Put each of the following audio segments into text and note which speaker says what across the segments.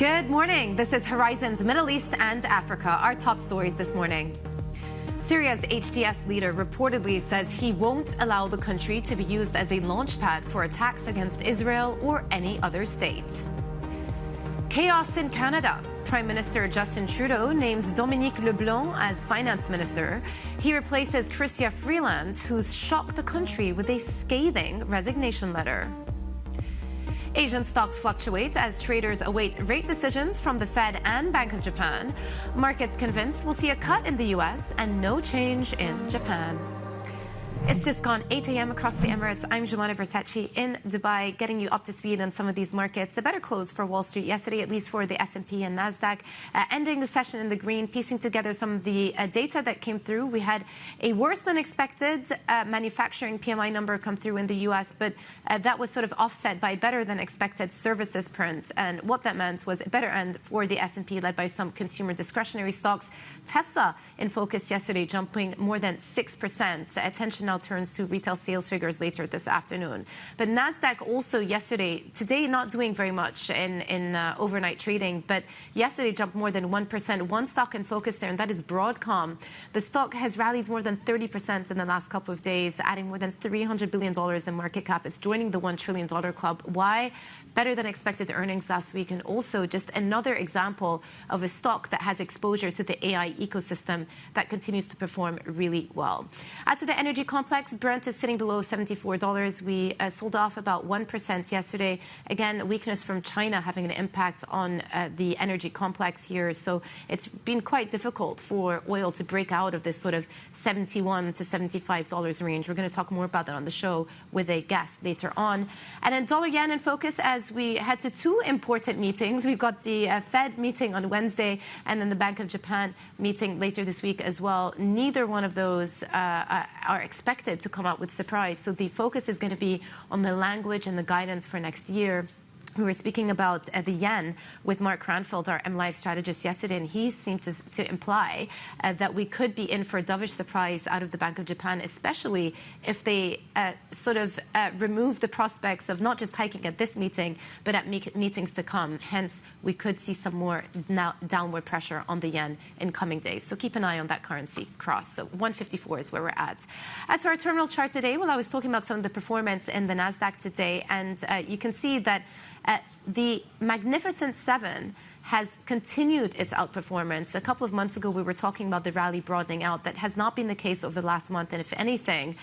Speaker 1: Good morning. This is Horizon's Middle East and Africa. Our top stories this morning. Syria's HTS leader reportedly says he won't allow the country to be used as a launchpad for attacks against Israel or any other state. Chaos in Canada. Prime Minister Justin Trudeau names Dominique Leblanc as finance minister. He replaces Chrystia Freeland, who's shocked the country with a scathing resignation letter. Asian stocks fluctuate as traders await rate decisions from the Fed and Bank of Japan. Markets convinced we'll see a cut in the U.S. and no change in Japan. It's just gone 8 a.m. across the Emirates. I'm Jumana Versace in Dubai, getting you up to speed on some of these markets. A better close for Wall Street yesterday, at least for the S&P and NASDAQ. Ending the session in the green, piecing together some of the data that came through. We had a worse than expected manufacturing PMI number come through in the U.S., but that was sort of offset by better than expected services print. And what that meant was a better end for the S&P, led by some consumer discretionary stocks. Tesla in focus yesterday, jumping more than 6%. Attention now turns to retail sales figures later this afternoon. But NASDAQ also yesterday, today not doing very much in overnight trading, but yesterday jumped more than 1%. One stock in focus there, and that is Broadcom. The stock has rallied more than 30% in the last couple of days, adding more than $300 billion in market cap. It's joining the $1 trillion club. Why? Better than expected earnings last week, and also just another example of a stock that has exposure to the AI ecosystem that continues to perform really well. As to the energy complex, Brent is sitting below $74. We sold off about 1% yesterday. Again, weakness from China having an impact on the energy complex here. So it's been quite difficult for oil to break out of this sort of $71 to $75 range. We're going to talk more about that on the show with a guest later on. And then dollar yen in focus as we head to two important meetings. We've got the Fed meeting on Wednesday and then the Bank of Japan meeting later this week as well. Neither one of those are expected to come out with surprise. So the focus is going to be on the language and the guidance for next year. We were speaking about the yen with Mark Cranfield, our MLive strategist, yesterday, and he seemed to imply that we could be in for a dovish surprise out of the Bank of Japan, especially if they remove the prospects of not just hiking at this meeting, but at meetings to come. Hence, we could see some more downward pressure on the yen in coming days. So keep an eye on that currency cross. So 154 is where we're at. As for our terminal chart today, well, I was talking about some of the performance in the NASDAQ today, and you can see that the Magnificent Seven has continued its outperformance. A couple of months ago, we were talking about the rally broadening out. That has not been the case over the last month. And if anything,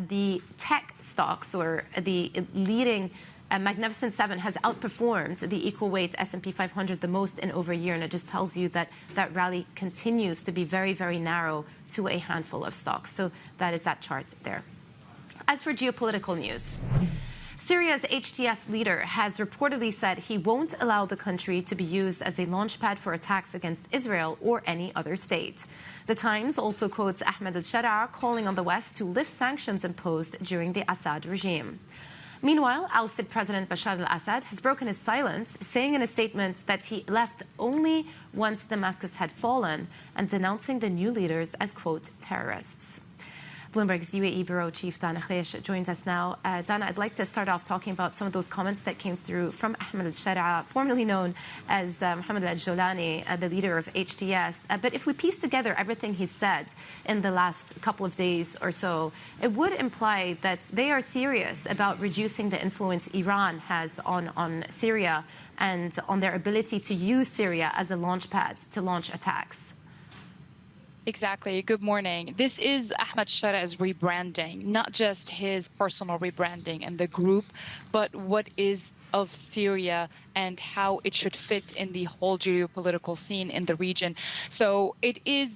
Speaker 1: the tech stocks or the leading Magnificent Seven has outperformed the equal weight S&P 500 the most in over a year. And it just tells you that that rally continues to be very, very narrow to a handful of stocks. So that is that chart there. As for geopolitical news, Syria's HTS leader has reportedly said he won't allow the country to be used as a launchpad for attacks against Israel or any other state. The Times also quotes Ahmed al-Sharaa calling on the West to lift sanctions imposed during the Assad regime. Meanwhile, ousted President Bashar al-Assad has broken his silence, saying in a statement that he left only once Damascus had fallen and denouncing the new leaders as, quote, terrorists. Bloomberg's UAE Bureau Chief Dana Khleish joins us now. Dana, I'd like to start off talking about some of those comments that came through from Ahmed al-Sharaa, formerly known as Mohammed al-Jolani, the leader of HTS. But if we piece together everything he said in the last couple of days or so, it would imply that they are serious about reducing the influence Iran has on Syria and on their ability to use Syria as a launchpad to launch attacks.
Speaker 2: Exactly. Good morning. This is Ahmed Sharaa's rebranding, not just his personal rebranding and the group, but what is of Syria and how it should fit in the whole geopolitical scene in the region. So it is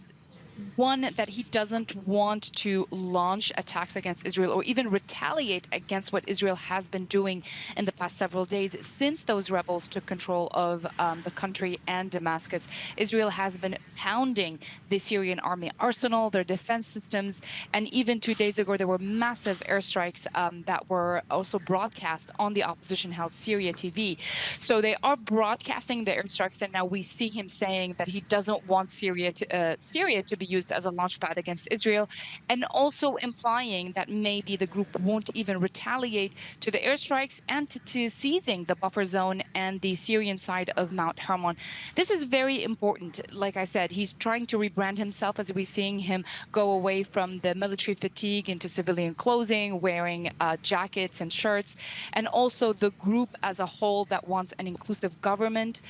Speaker 2: one that he doesn't want to launch attacks against Israel or even retaliate against what Israel has been doing in the past several days since those rebels took control of the country and Damascus. Israel has been pounding the Syrian army arsenal, their defense systems, and even 2 days ago, there were massive airstrikes that were also broadcast on the opposition-held Syria TV. So they are broadcasting the airstrikes, and now we see him saying that he doesn't want Syria to be used as a launchpad against Israel, and also implying that maybe the group won't even retaliate to the airstrikes and to seizing the buffer zone and the Syrian side of Mount Hermon. This is very important. Like I said, he's trying to rebrand himself as we're seeing him go away from the military fatigue into civilian clothing, wearing jackets and shirts, and also the group as a whole that wants an inclusive government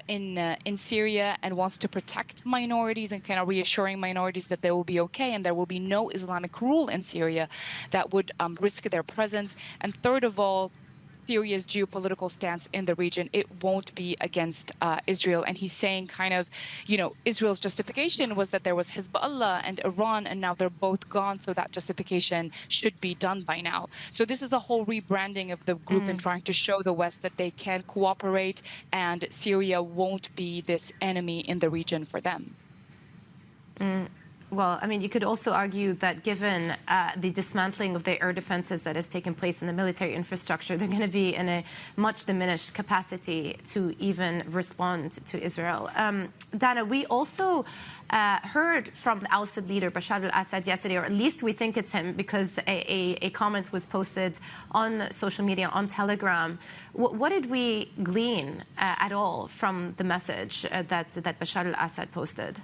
Speaker 2: in Syria and wants to protect minorities and kind of reassuring minorities that they will be okay and there will be no Islamic rule in Syria that would risk their presence. And third of all, Syria's geopolitical stance in the region, it won't be against Israel. And he's saying kind of, Israel's justification was that there was Hezbollah and Iran, and now they're both gone. So that justification should be done by now. So this is a whole rebranding of the group and trying to show the West that they can cooperate and Syria won't be this enemy in the region for them.
Speaker 1: Well, I mean, you could also argue that given the dismantling of the air defenses that has taken place in the military infrastructure, they're going to be in a much diminished capacity to even respond to Israel. Dana, we also heard from the ousted leader, Bashar al-Assad, yesterday, or at least we think it's him, because a comment was posted on social media, on Telegram. What did we glean at all from the message that Bashar al-Assad posted?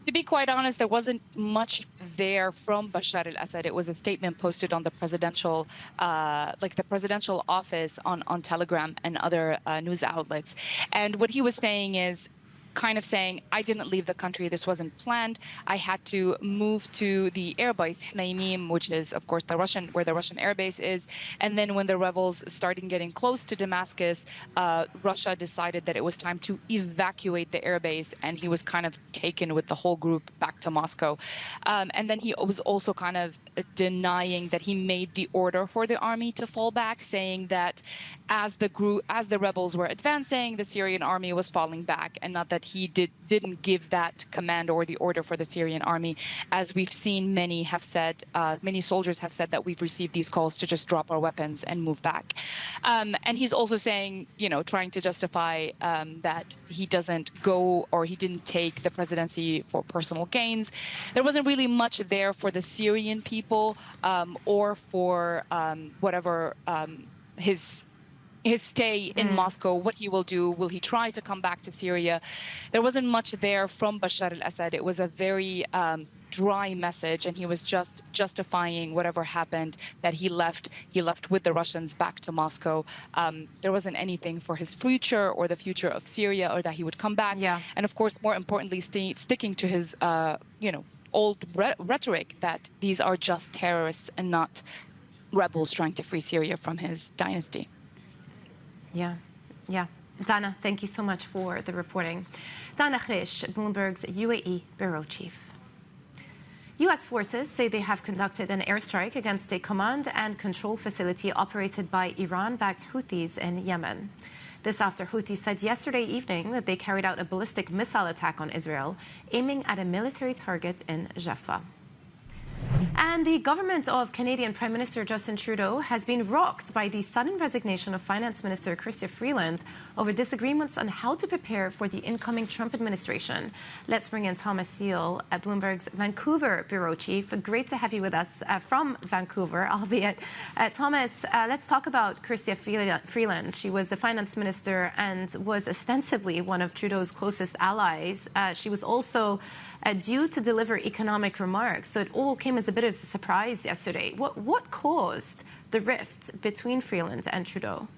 Speaker 2: To be quite honest, there wasn't much there from Bashar al-Assad. It was a statement posted on the presidential, the presidential office on Telegram and other news outlets. And what he was saying is kind of saying, I didn't leave the country. This wasn't planned. I had to move to the airbase, Hmeimim, which is, of course, where the Russian airbase is. And then when the rebels started getting close to Damascus, Russia decided that it was time to evacuate the airbase. And he was kind of taken with the whole group back to Moscow. And then he was also kind of denying that he made the order for the army to fall back, saying that as the rebels were advancing, the Syrian army was falling back, and not that he didn't give that command or the order for the Syrian army. As we've seen, many soldiers have said that we've received these calls to just drop our weapons and move back. And he's also saying, trying to justify that he doesn't go or he didn't take the presidency for personal gains. There wasn't really much there for the Syrian people or for whatever his stay in Moscow, what he will do. Will he try to come back to Syria? There wasn't much there from Bashar al-Assad. It was a very dry message, and he was just justifying whatever happened, that he left with the Russians back to Moscow. There wasn't anything for his future or the future of Syria, or that he would come back.
Speaker 1: Yeah.
Speaker 2: And of course, more importantly, sticking to his old rhetoric that these are just terrorists and not rebels trying to free Syria from his dynasty.
Speaker 1: Yeah. Dana, thank you so much for the reporting. Dana Khrish, Bloomberg's UAE bureau chief. U.S. forces say they have conducted an airstrike against a command and control facility operated by Iran-backed Houthis in Yemen. This after Houthis said yesterday evening that they carried out a ballistic missile attack on Israel, aiming at a military target in Jaffa. And the government of Canadian Prime Minister Justin Trudeau has been rocked by the sudden resignation of Finance Minister Chrystia Freeland over disagreements on how to prepare for the incoming Trump administration. Let's bring in Thomas Seal, Bloomberg's Vancouver bureau chief. Great to have you with us from Vancouver, albeit. Thomas, let's talk about Chrystia Freeland. She was the finance minister and was ostensibly one of Trudeau's closest allies. She was also due to deliver economic remarks, so it all came as a bit of a surprise yesterday. What caused the rift between Freeland and Trudeau?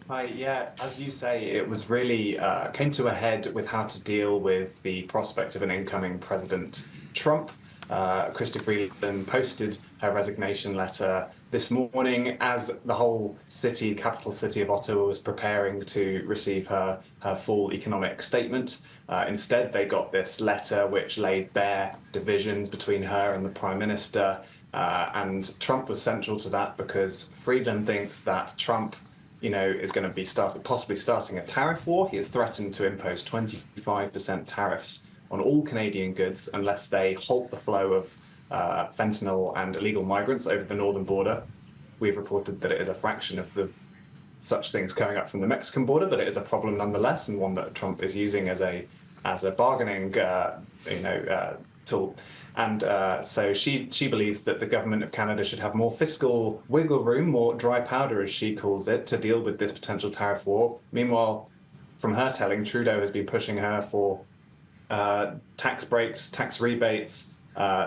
Speaker 3: Yeah, as you say, it was really came to a head with how to deal with the prospect of an incoming President Trump. Chrystia Freeland posted her resignation letter this morning as the whole capital city of Ottawa was preparing to receive her full economic statement. Instead, they got this letter which laid bare divisions between her and the Prime Minister. And Trump was central to that because Freeland thinks that Trump is going to be possibly starting a tariff war. He has threatened to impose 25% tariffs on all Canadian goods unless they halt the flow of fentanyl and illegal migrants over the northern border. We've reported that it is a fraction of such things coming up from the Mexican border, but it is a problem nonetheless, and one that Trump is using as a as a bargaining tool. And so she believes that the government of Canada should have more fiscal wiggle room, more dry powder, as she calls it, to deal with this potential tariff war. Meanwhile, from her telling, Trudeau has been pushing her for tax breaks, tax rebates,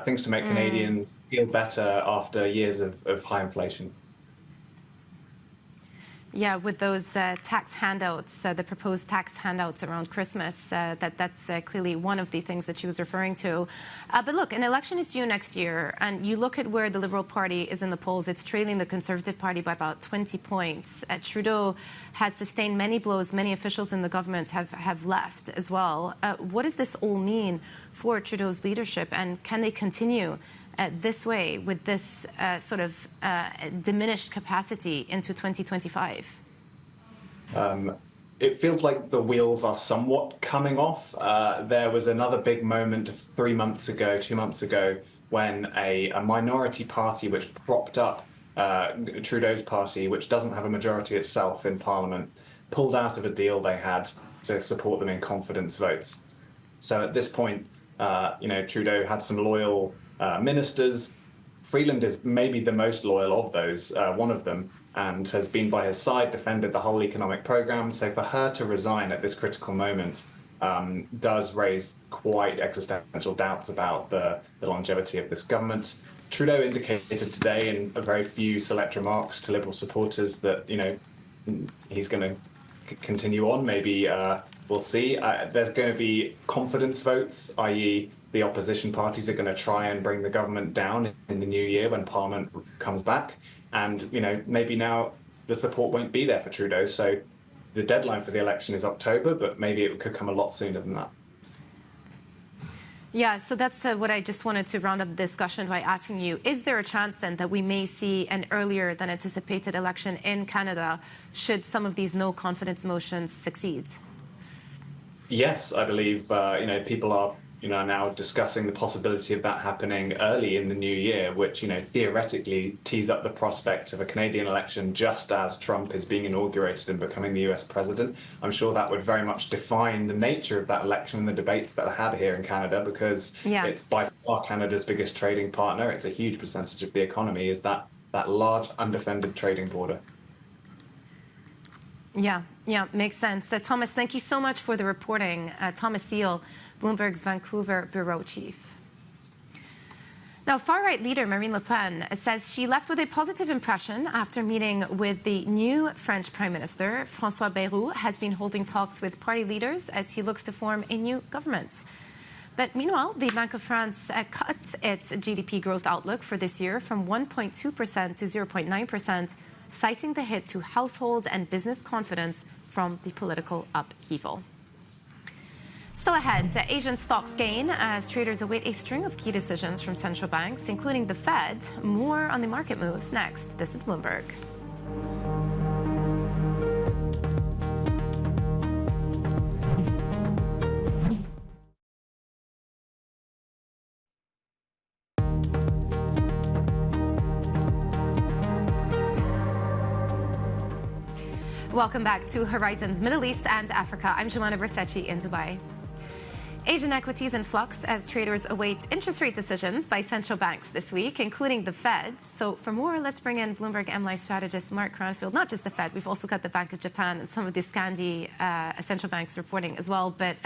Speaker 3: things to make Canadians feel better after years of high inflation.
Speaker 1: Yeah, with those tax handouts, the proposed tax handouts around Christmas, that's clearly one of the things that she was referring to. But look, an election is due next year, and you look at where the Liberal Party is in the polls. It's trailing the Conservative Party by about 20 points. Trudeau has sustained many blows. Many officials in the government have left as well. What does this all mean for Trudeau's leadership, and can they continue this way with this sort of diminished capacity into 2025?
Speaker 3: It feels like the wheels are somewhat coming off. There was another big moment 2 months ago, when a minority party which propped up Trudeau's party, which doesn't have a majority itself in Parliament, pulled out of a deal they had to support them in confidence votes. So at this point, Trudeau had some loyal ministers. Freeland is maybe the most loyal of those, one of them, and has been by his side, defended the whole economic program. So for her to resign at this critical moment does raise quite existential doubts about the longevity of this government. Trudeau indicated today in a very few select remarks to Liberal supporters that, he's going to continue on. Maybe we'll see. There's going to be confidence votes, i.e. the opposition parties are going to try and bring the government down in the new year when Parliament comes back. And, maybe now the support won't be there for Trudeau. So the deadline for the election is October, but maybe it could come a lot sooner than that.
Speaker 1: Yeah, so that's what I just wanted to round up the discussion by asking you. Is there a chance then that we may see an earlier than anticipated election in Canada should some of these no confidence motions succeed?
Speaker 3: Yes, I believe, people are now discussing the possibility of that happening early in the new year, which, theoretically tees up the prospect of a Canadian election just as Trump is being inaugurated and becoming the US president. I'm sure that would very much define the nature of that election and the debates that are had here in Canada, because it's by far Canada's biggest trading partner. It's a huge percentage of the economy, is that large undefended trading border. Yeah, makes sense. Thomas, thank you so much for the reporting. Thomas Seal, Bloomberg's Vancouver bureau chief. Now, far-right leader Marine Le Pen says she left with a positive impression after meeting with the new French Prime Minister. François Bayrou has been holding talks with party leaders as he looks to form a new government. But meanwhile, the Bank of France cut its GDP growth outlook for this year from 1.2% to 0.9%, citing the hit to household and business confidence from the political upheaval. Still ahead, Asian stocks gain as traders await a string of key decisions from central banks, including the Fed. More on the market moves next. This is Bloomberg. Welcome back to Horizons Middle East and Africa. I'm Joanna Bercecci in Dubai. Asian equities in flux as traders await interest rate decisions by central banks this week, including the Fed. So for more, let's bring in Bloomberg MLife strategist Mark Cranfield. Not just the Fed, we've also got the Bank of Japan and some of the Scandi central banks reporting as well. But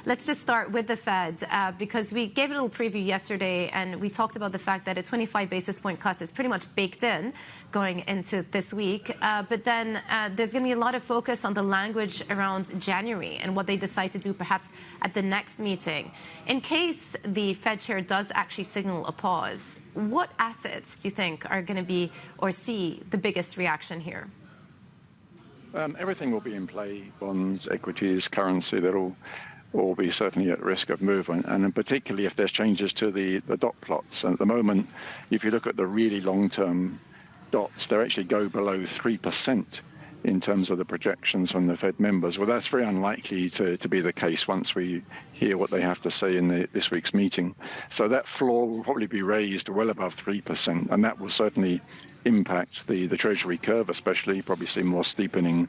Speaker 3: let's just start with the Fed because we gave a little preview yesterday and we talked about the fact that a 25 basis point cut is pretty much baked in going into this week. But then there's going to be a lot of focus on the language around January and what they decide to do perhaps at the next meeting. In case the Fed chair does actually signal a pause, what assets do you think are going to be or see the biggest reaction here?
Speaker 4: Everything will be in play: bonds, equities, currency. That'll all be certainly at risk of movement, and particularly if there's changes to the dot plots. And at the moment, if you look at the really long-term dots, they actually go below 3%. In terms of the projections from the Fed members. Well, that's very unlikely to be the case once we hear what they have to say in this week's meeting. So that floor will probably be raised well above 3%, and that will certainly impact the Treasury curve, especially. Probably see more steepening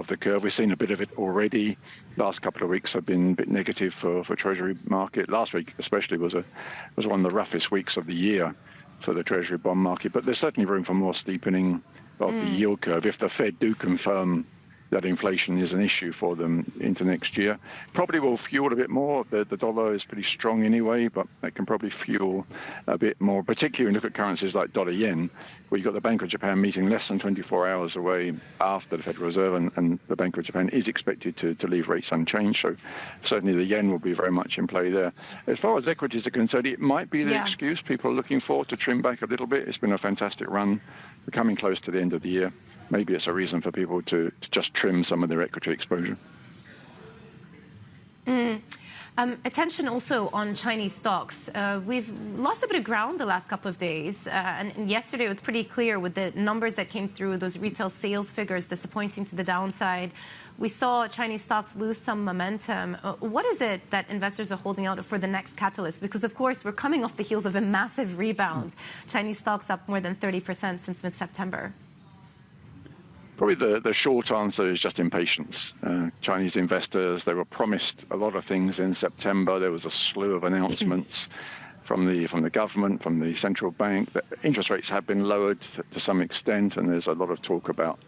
Speaker 4: the curve. We've seen a bit of it already. Last couple of weeks have been a bit negative for Treasury market. Last week especially was one of the roughest weeks of the year for the Treasury bond market. But there's certainly room for more steepening of the yield curve if the Fed do confirm that inflation is an issue for them into next year. Probably will fuel a bit more. The dollar is pretty strong anyway, but that can probably fuel a bit more, particularly when you look at currencies like dollar yen, where you've got the Bank of Japan meeting less than 24 hours away after the Federal Reserve, and the Bank of Japan is expected to leave rates unchanged. So certainly the yen will be very much in play there. As far as equities are concerned, it might be the excuse people are looking for to trim back a little bit. It's been a fantastic run. We're coming close to the end of the year. Maybe it's a reason for people to just trim some of their equity exposure.
Speaker 1: Attention also on Chinese stocks. We've lost a bit of ground the last couple of days. And yesterday it was pretty clear with the numbers that came through, those retail sales figures disappointing to the downside. We saw Chinese stocks lose some momentum. What is it that investors are holding out for the next catalyst? Because, of course, we're coming off the heels of a massive rebound. Chinese stocks up more than 30% since mid-September.
Speaker 4: Probably the short answer is just impatience. Chinese investors, they were promised a lot of things in September. There was a slew of announcements from the government, from the central bank, that interest rates have been lowered to some extent, and there's a lot of talk about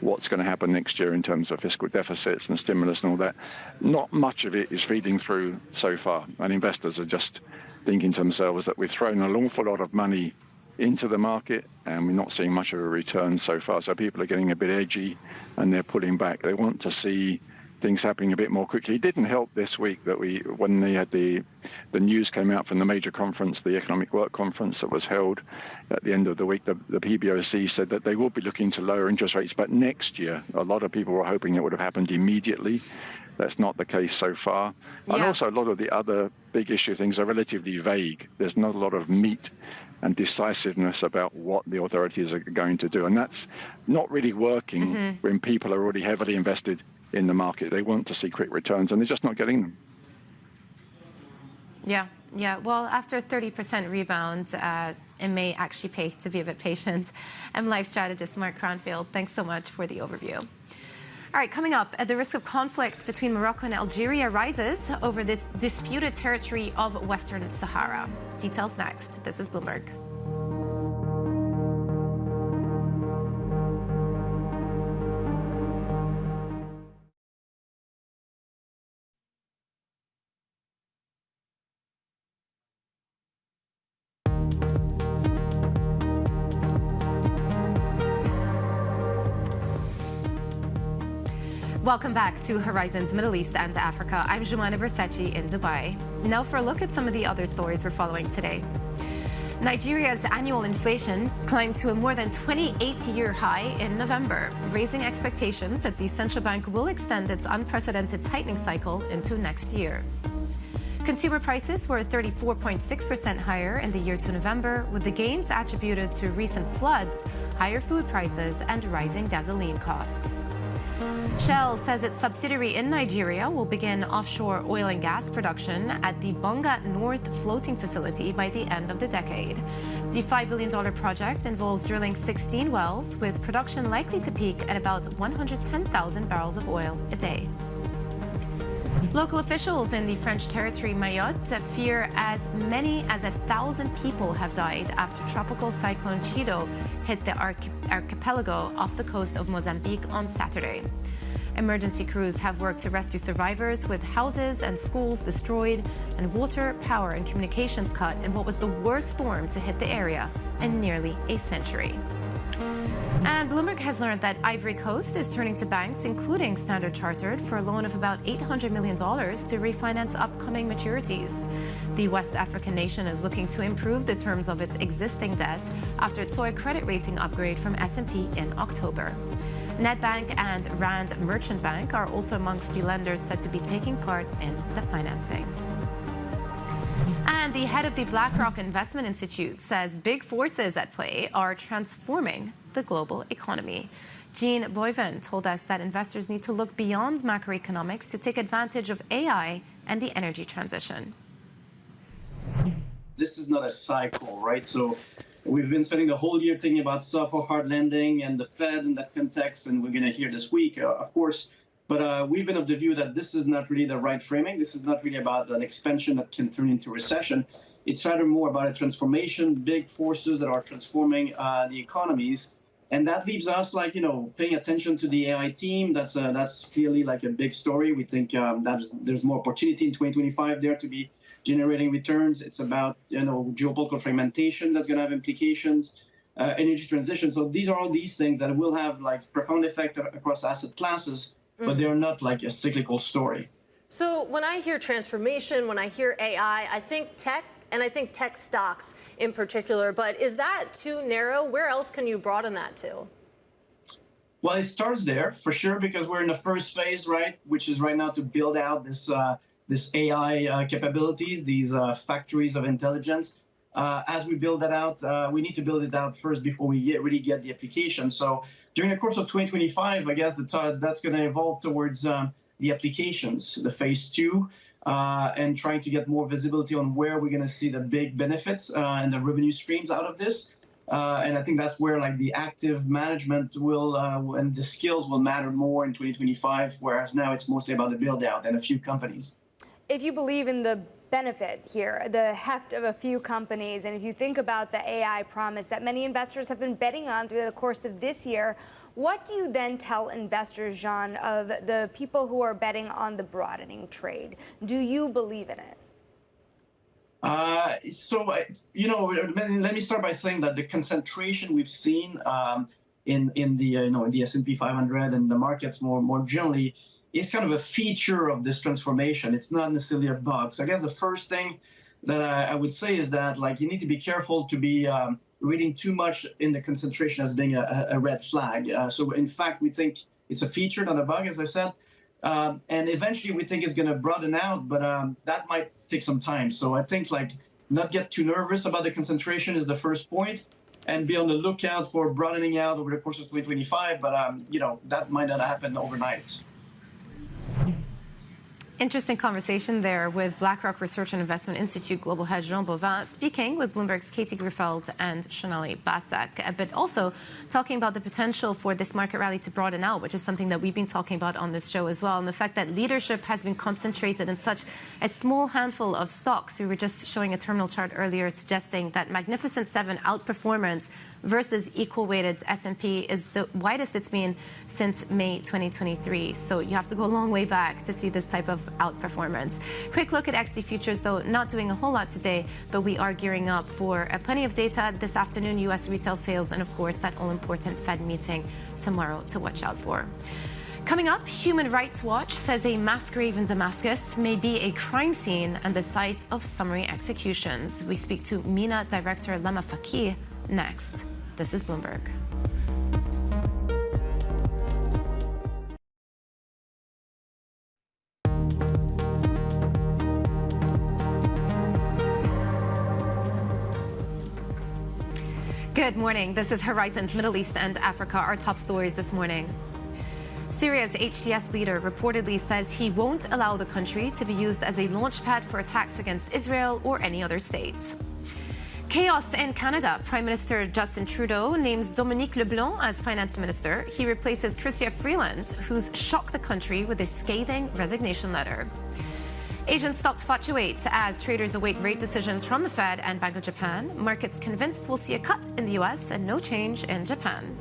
Speaker 4: what's going to happen next year in terms of fiscal deficits and stimulus and all that. Not much of it is feeding through so far, and investors are just thinking to themselves that we've thrown an awful lot of money into the market and we're not seeing much of a return so far. So people are getting a bit edgy and they're pulling back. They want to see things happening a bit more quickly. It didn't help this week that when they had the news came out from the major conference, the Economic Work Conference that was held at the end of the week, the PBOC said that they will be looking to lower interest rates, but next year. A lot of people were hoping it would have happened immediately. That's not the case so far. And also a lot of the other big issue things are relatively vague. There's not a lot of meat and decisiveness about what the authorities are going to do. And that's not really working when people are already heavily invested in the market. They want to see quick returns and they're just not getting them.
Speaker 1: Yeah. Well, after a 30% rebound, it may actually pay to be a bit patient. MLife strategist Mark Cronfield, thanks so much for the overview. All right, coming up, the risk of conflict between Morocco and Algeria rises over this disputed territory of Western Sahara. Details next. This is Bloomberg. Welcome back to Horizons Middle East and Africa. I'm Jumana Bersechi in Dubai. Now for a look at some of the other stories we're following today. Nigeria's annual inflation climbed to a more than 28-year high in November, raising expectations that the central bank will extend its unprecedented tightening cycle into next year. Consumer prices were 34.6% higher in the year to November, with the gains attributed to recent floods, higher food prices, and rising gasoline costs. Shell says its subsidiary in Nigeria will begin offshore oil and gas production at the Bonga North floating facility by the end of the decade. The $5 billion project involves drilling 16 wells, with production likely to peak at about 110,000 barrels of oil a day. Local officials in the French territory Mayotte fear as many as 1,000 people have died after tropical cyclone Chido hit the archipelago off the coast of Mozambique on Saturday. Emergency crews have worked to rescue survivors, with houses and schools destroyed and water, power, and communications cut in what was the worst storm to hit the area in nearly a century. And Bloomberg has learned that Ivory Coast is turning to banks, including Standard Chartered, for a loan of about $800 million to refinance upcoming maturities. The West African nation is looking to improve the terms of its existing debt after it saw a credit rating upgrade from S&P in October. Nedbank and Rand Merchant Bank are also amongst the lenders said to be taking part in the financing. And the head of the BlackRock Investment Institute says big forces at play are transforming the global economy. Jean Boyven told us that investors need to look beyond macroeconomics to take advantage of AI and the energy transition.
Speaker 5: This is not a cycle, right? So We've been spending the whole year thinking about soft or hard landing and the Fed in that context, and we're going to hear this week, of course. But we've been of the view that this is not really the right framing. This is not really about an expansion that can turn into recession. It's rather more about a transformation, big forces that are transforming the economies. And that leaves us, paying attention to the AI team. That's clearly like a big story. We think that there's more opportunity in 2025 there to be generating returns. It's about, geopolitical fragmentation that's going to have implications, energy transition. So these are all these things that will have profound effect across asset classes, but they're not like a cyclical story.
Speaker 6: So when I hear transformation, when I hear AI, I think tech, and I think tech stocks in particular. But is that too narrow? Where else can you broaden that to?
Speaker 5: Well, it starts there for sure, because we're in the first phase, right, which is right now to build out this AI capabilities, these factories of intelligence. As we build that out, we need to build it out first before we really get the application. So during the course of 2025, I guess that's going to evolve towards the applications, the phase 2, and trying to get more visibility on where we're going to see the big benefits and the revenue streams out of this. And I think that's where the active management will and the skills will matter more in 2025, whereas now it's mostly about the build out and a few companies.
Speaker 7: If you believe in the benefit here, the heft of a few companies, and if you think about the AI promise that many investors have been betting on through the course of this year, what do you then tell investors, Jean, of the people who are betting on the broadening trade? Do you believe in it?
Speaker 5: Let me start by saying that the concentration we've seen in the S&P 500 and the markets more generally is kind of a feature of this transformation. It's not necessarily a bug. So I guess the first thing that I would say is that you need to be careful to be reading too much in the concentration as being a red flag. So in fact, we think it's a feature, not a bug, as I said. And eventually we think it's going to broaden out, but that might take some time. So I think not get too nervous about the concentration is the first point, and be on the lookout for broadening out over the course of 2025. But that might not happen overnight.
Speaker 1: Interesting conversation there with BlackRock Research and Investment Institute Global Head Jean Bovin speaking with Bloomberg's Katie Griffeld and Shonali Basak, but also talking about the potential for this market rally to broaden out, which is something that we've been talking about on this show as well, and the fact that leadership has been concentrated in such a small handful of stocks. We were just showing a terminal chart earlier suggesting that Magnificent Seven outperformance versus equal-weighted S&P is the widest it's been since May 2023. So you have to go a long way back to see this type of outperformance. Quick look at equity futures, though, not doing a whole lot today, but we are gearing up for plenty of data this afternoon, U.S. retail sales, and, of course, that all-important Fed meeting tomorrow to watch out for. Coming up, Human Rights Watch says a mass grave in Damascus may be a crime scene and the site of summary executions. We speak to MENA Director Lama Fakih next. This is Bloomberg. Good morning. This is Horizon's Middle East and Africa, our top stories this morning. Syria's HTS leader reportedly says he won't allow the country to be used as a launchpad for attacks against Israel or any other state. Chaos in Canada. Prime Minister Justin Trudeau names Dominique LeBlanc as finance minister. He replaces Chrystia Freeland, who's shocked the country with a scathing resignation letter. Asian stocks fluctuate as traders await rate decisions from the Fed and Bank of Japan. Markets convinced we'll see a cut in the U.S. and no change in Japan.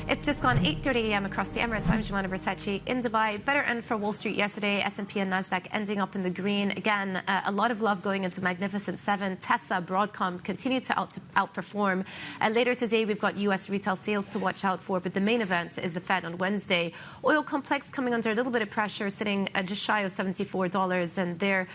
Speaker 1: It's just gone 8:30 a.m. across the Emirates. I'm Jemana Versace in Dubai. Better end for Wall Street yesterday. S&P and Nasdaq ending up in the green. Again, a lot of love going into Magnificent Seven. Tesla, Broadcom continue to outperform. Later today, we've got U.S. retail sales to watch out for, but the main event is the Fed on Wednesday. Oil complex coming under a little bit of pressure, sitting just shy of $74. And there,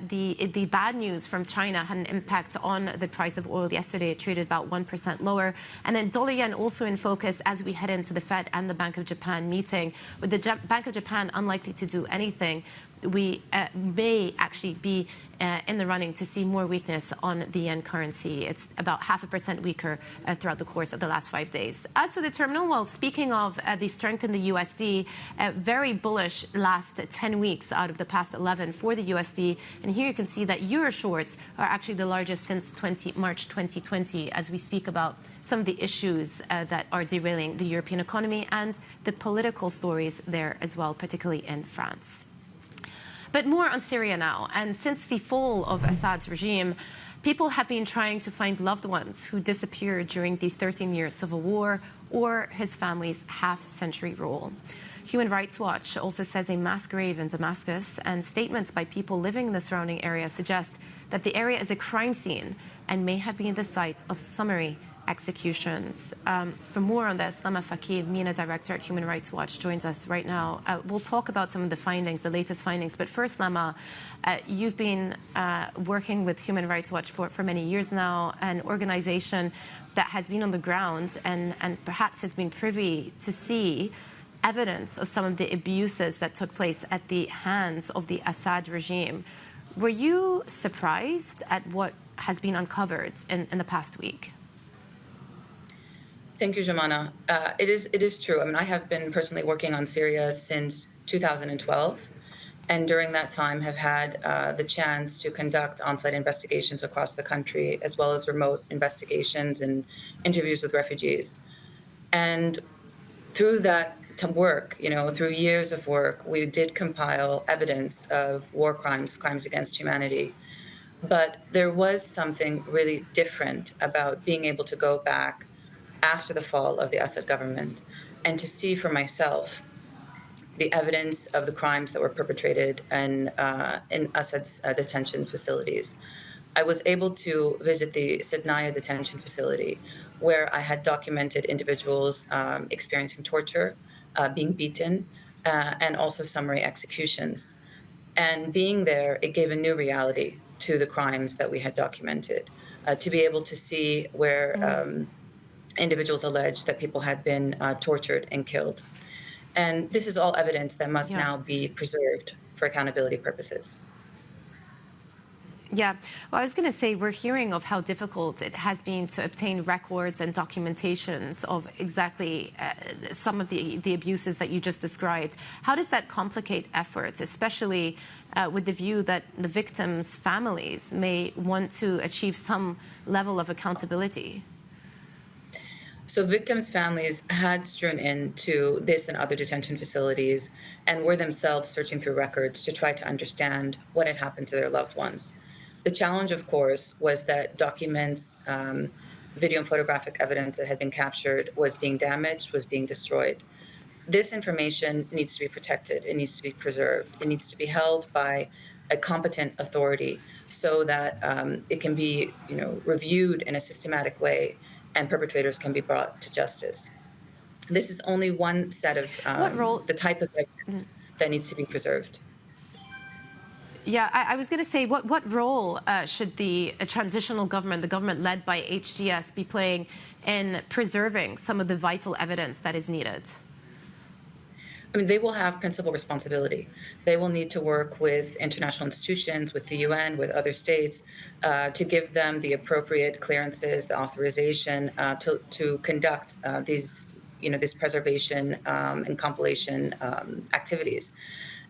Speaker 1: the bad news from China had an impact on the price of oil yesterday. It traded about 1% lower. And then dollar yen also in focus as we head into the Fed and the Bank of Japan meeting, with the Bank of Japan unlikely to do anything. we may actually be in the running to see more weakness on the yen currency. It's about 0.5% weaker throughout the course of the last 5 days. As for the terminal, well, speaking of the strength in the USD, very bullish last 10 weeks out of the past 11 for the USD. And here you can see that euro shorts are actually the largest since March 2020, as we speak about some of the issues that are derailing the European economy and the political stories there as well, particularly in France. But more on Syria now. And since the fall of Assad's regime, people have been trying to find loved ones who disappeared during the 13-year civil war or his family's half-century rule. Human Rights Watch also says a mass grave in Damascus, and statements by people living in the surrounding area suggest that the area is a crime scene and may have been the site of summary executions. For more on this, Lama Fakih, MENA Director at Human Rights Watch, joins us right now. We'll talk about some of the findings, the latest findings. But first, Lama, you've been working with Human Rights Watch for many years now, an organization that has been on the ground and perhaps has been privy to see evidence of some of the abuses that took place at the hands of the Assad regime. Were you surprised at what has been uncovered in the past week?
Speaker 8: Thank you, Jumana. It is true. I mean, I have been personally working on Syria since 2012, and during that time have had the chance to conduct on-site investigations across the country, as well as remote investigations and interviews with refugees. And through that work, through years of work, we did compile evidence of war crimes, crimes against humanity. But there was something really different about being able to go back after the fall of the Assad government and to see for myself the evidence of the crimes that were perpetrated in Assad's detention facilities. I was able to visit the Sidnaya detention facility, where I had documented individuals experiencing torture, being beaten, and also summary executions. And being there, it gave a new reality to the crimes that we had documented, to be able to see where individuals alleged that people had been tortured and killed. And this is all evidence that must now be preserved for accountability purposes.
Speaker 1: Yeah, well, I was going to say, we're hearing of how difficult it has been to obtain records and documentations of exactly some of the abuses that you just described. How does that complicate efforts, especially with the view that the victims' families may want to achieve some level of accountability?
Speaker 8: So victims' families had strewn into this and other detention facilities and were themselves searching through records to try to understand what had happened to their loved ones. The challenge, of course, was that documents, video and photographic evidence that had been captured was being damaged, was being destroyed. This information needs to be protected. It needs to be preserved. It needs to be held by a competent authority so that it can be, reviewed in a systematic way and perpetrators can be brought to justice. This is only one set of the type of evidence that needs to be preserved.
Speaker 1: Yeah, I was going to say, what role should the transitional government, the government led by HTS, be playing in preserving some of the vital evidence that is needed?
Speaker 8: I mean, they will have principal responsibility. They will need to work with international institutions, with the UN, with other states, to give them the appropriate clearances, the authorization to conduct these, this preservation and compilation activities.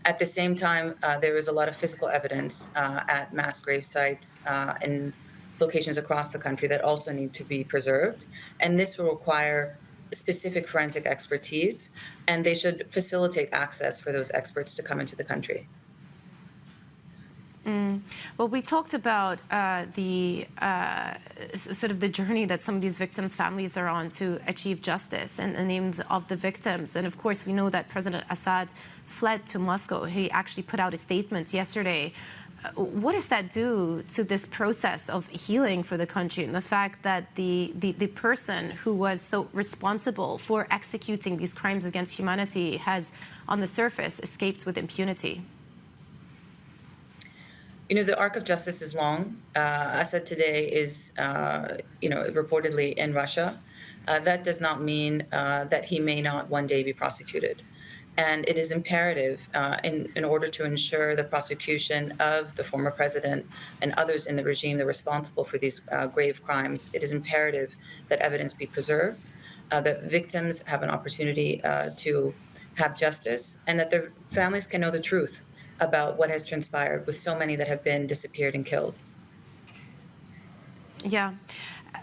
Speaker 8: At the same time, there is a lot of physical evidence at mass grave sites in locations across the country that also need to be preserved. And this will require specific forensic expertise, and they should facilitate access for those experts to come into the country.
Speaker 1: Well, we talked about the sort of the journey that some of these victims' families are on to achieve justice and the names of the victims. And of course, we know that President Assad fled to Moscow. He actually put out a statement yesterday. What does that do to this process of healing for the country and the fact that the person who was so responsible for executing these crimes against humanity has, on the surface, escaped with impunity?
Speaker 8: The arc of justice is long. Assad today is, reportedly in Russia. That does not mean that he may not one day be prosecuted. And it is imperative in order to ensure the prosecution of the former president and others in the regime that are responsible for these grave crimes. It is imperative that evidence be preserved, that victims have an opportunity to have justice, and that their families can know the truth about what has transpired with so many that have been disappeared and killed.
Speaker 1: Yeah.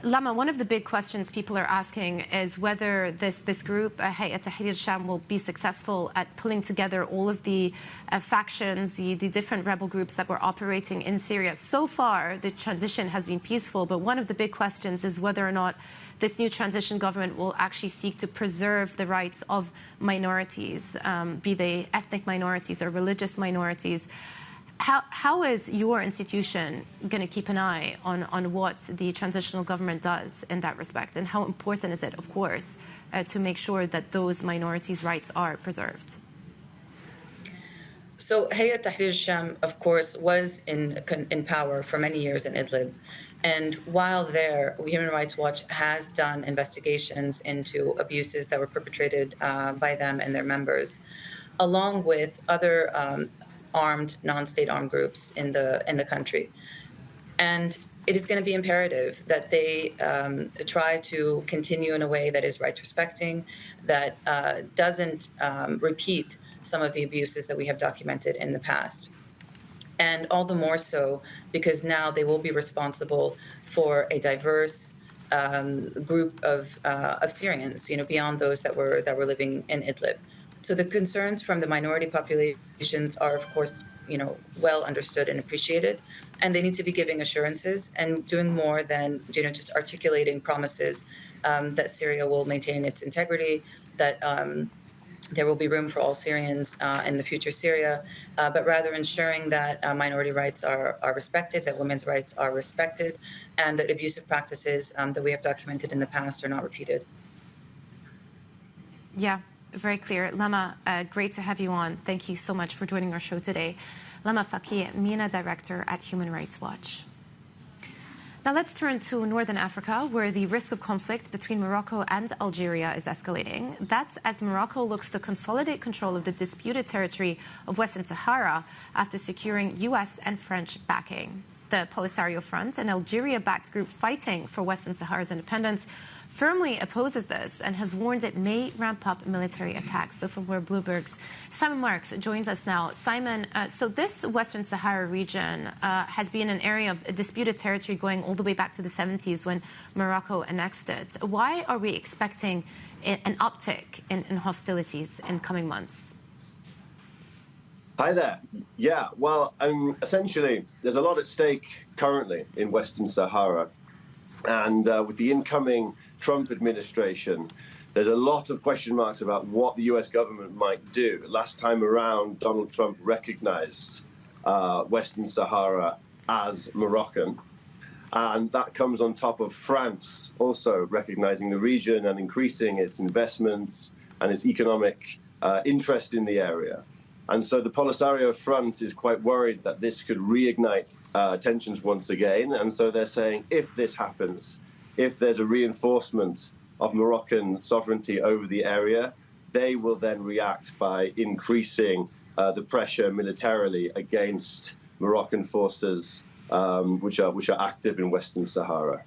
Speaker 1: Lama, one of the big questions people are asking is whether this group, Hayat Tahrir al-Sham, will be successful at pulling together all of the factions, the different rebel groups that were operating in Syria. So far, the transition has been peaceful, but one of the big questions is whether or not this new transition government will actually seek to preserve the rights of minorities, be they ethnic minorities or religious minorities. How is your institution going to keep an eye on what the transitional government does in that respect? And how important is it, of course, to make sure that those minorities' rights are preserved?
Speaker 8: So Hayat Tahrir al-Sham, of course, was in power for many years in Idlib. And while there, Human Rights Watch has done investigations into abuses that were perpetrated by them and their members, along with other armed, non-state armed groups in the country. And it is going to be imperative that they try to continue in a way that is rights-respecting, that doesn't repeat some of the abuses that we have documented in the past. And all the more so because now they will be responsible for a diverse group of Syrians, beyond those that were living in Idlib. So the concerns from the minority populations are, of course, well understood and appreciated, and they need to be giving assurances and doing more than, just articulating promises that Syria will maintain its integrity, that there will be room for all Syrians in the future Syria, but rather ensuring that minority rights are respected, that women's rights are respected, and that abusive practices that we have documented in the past are not repeated.
Speaker 1: Yeah. Very clear. Lama, great to have you on. Thank you so much for joining our show today. Lama Fakih, MENA Director at Human Rights Watch. Now let's turn to Northern Africa, where the risk of conflict between Morocco and Algeria is escalating. That's as Morocco looks to consolidate control of the disputed territory of Western Sahara after securing U.S. and French backing. The Polisario Front, an Algeria-backed group fighting for Western Sahara's independence, firmly opposes this and has warned it may ramp up military attacks. So from where Bloomberg's Simon Marks joins us now. Simon, so this Western Sahara region has been an area of disputed territory going all the way back to the 70s when Morocco annexed it. Why are we expecting an uptick in hostilities in coming months?
Speaker 9: Hi there. Yeah, well, essentially, there's a lot at stake currently in Western Sahara. And with the incoming Trump administration, there's a lot of question marks about what the U.S. government might do. Last time around, Donald Trump recognized Western Sahara as Moroccan. And that comes on top of France also recognizing the region and increasing its investments and its economic interest in the area. And so the Polisario Front is quite worried that this could reignite tensions once again. And so they're saying if this happens, if there's a reinforcement of Moroccan sovereignty over the area, they will then react by increasing the pressure militarily against Moroccan forces which are active in Western Sahara.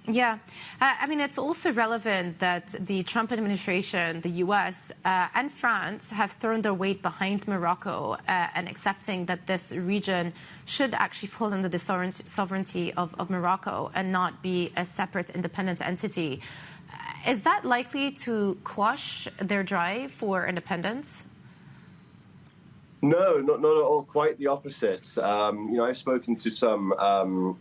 Speaker 1: Yeah. I mean, it's also relevant that the Trump administration, the U.S. And France have thrown their weight behind Morocco and accepting that this region should actually fall under the sovereignty of Morocco and not be a separate independent entity. Is that likely to quash their drive for independence?
Speaker 9: No, not at all. Quite the opposite. I've spoken to some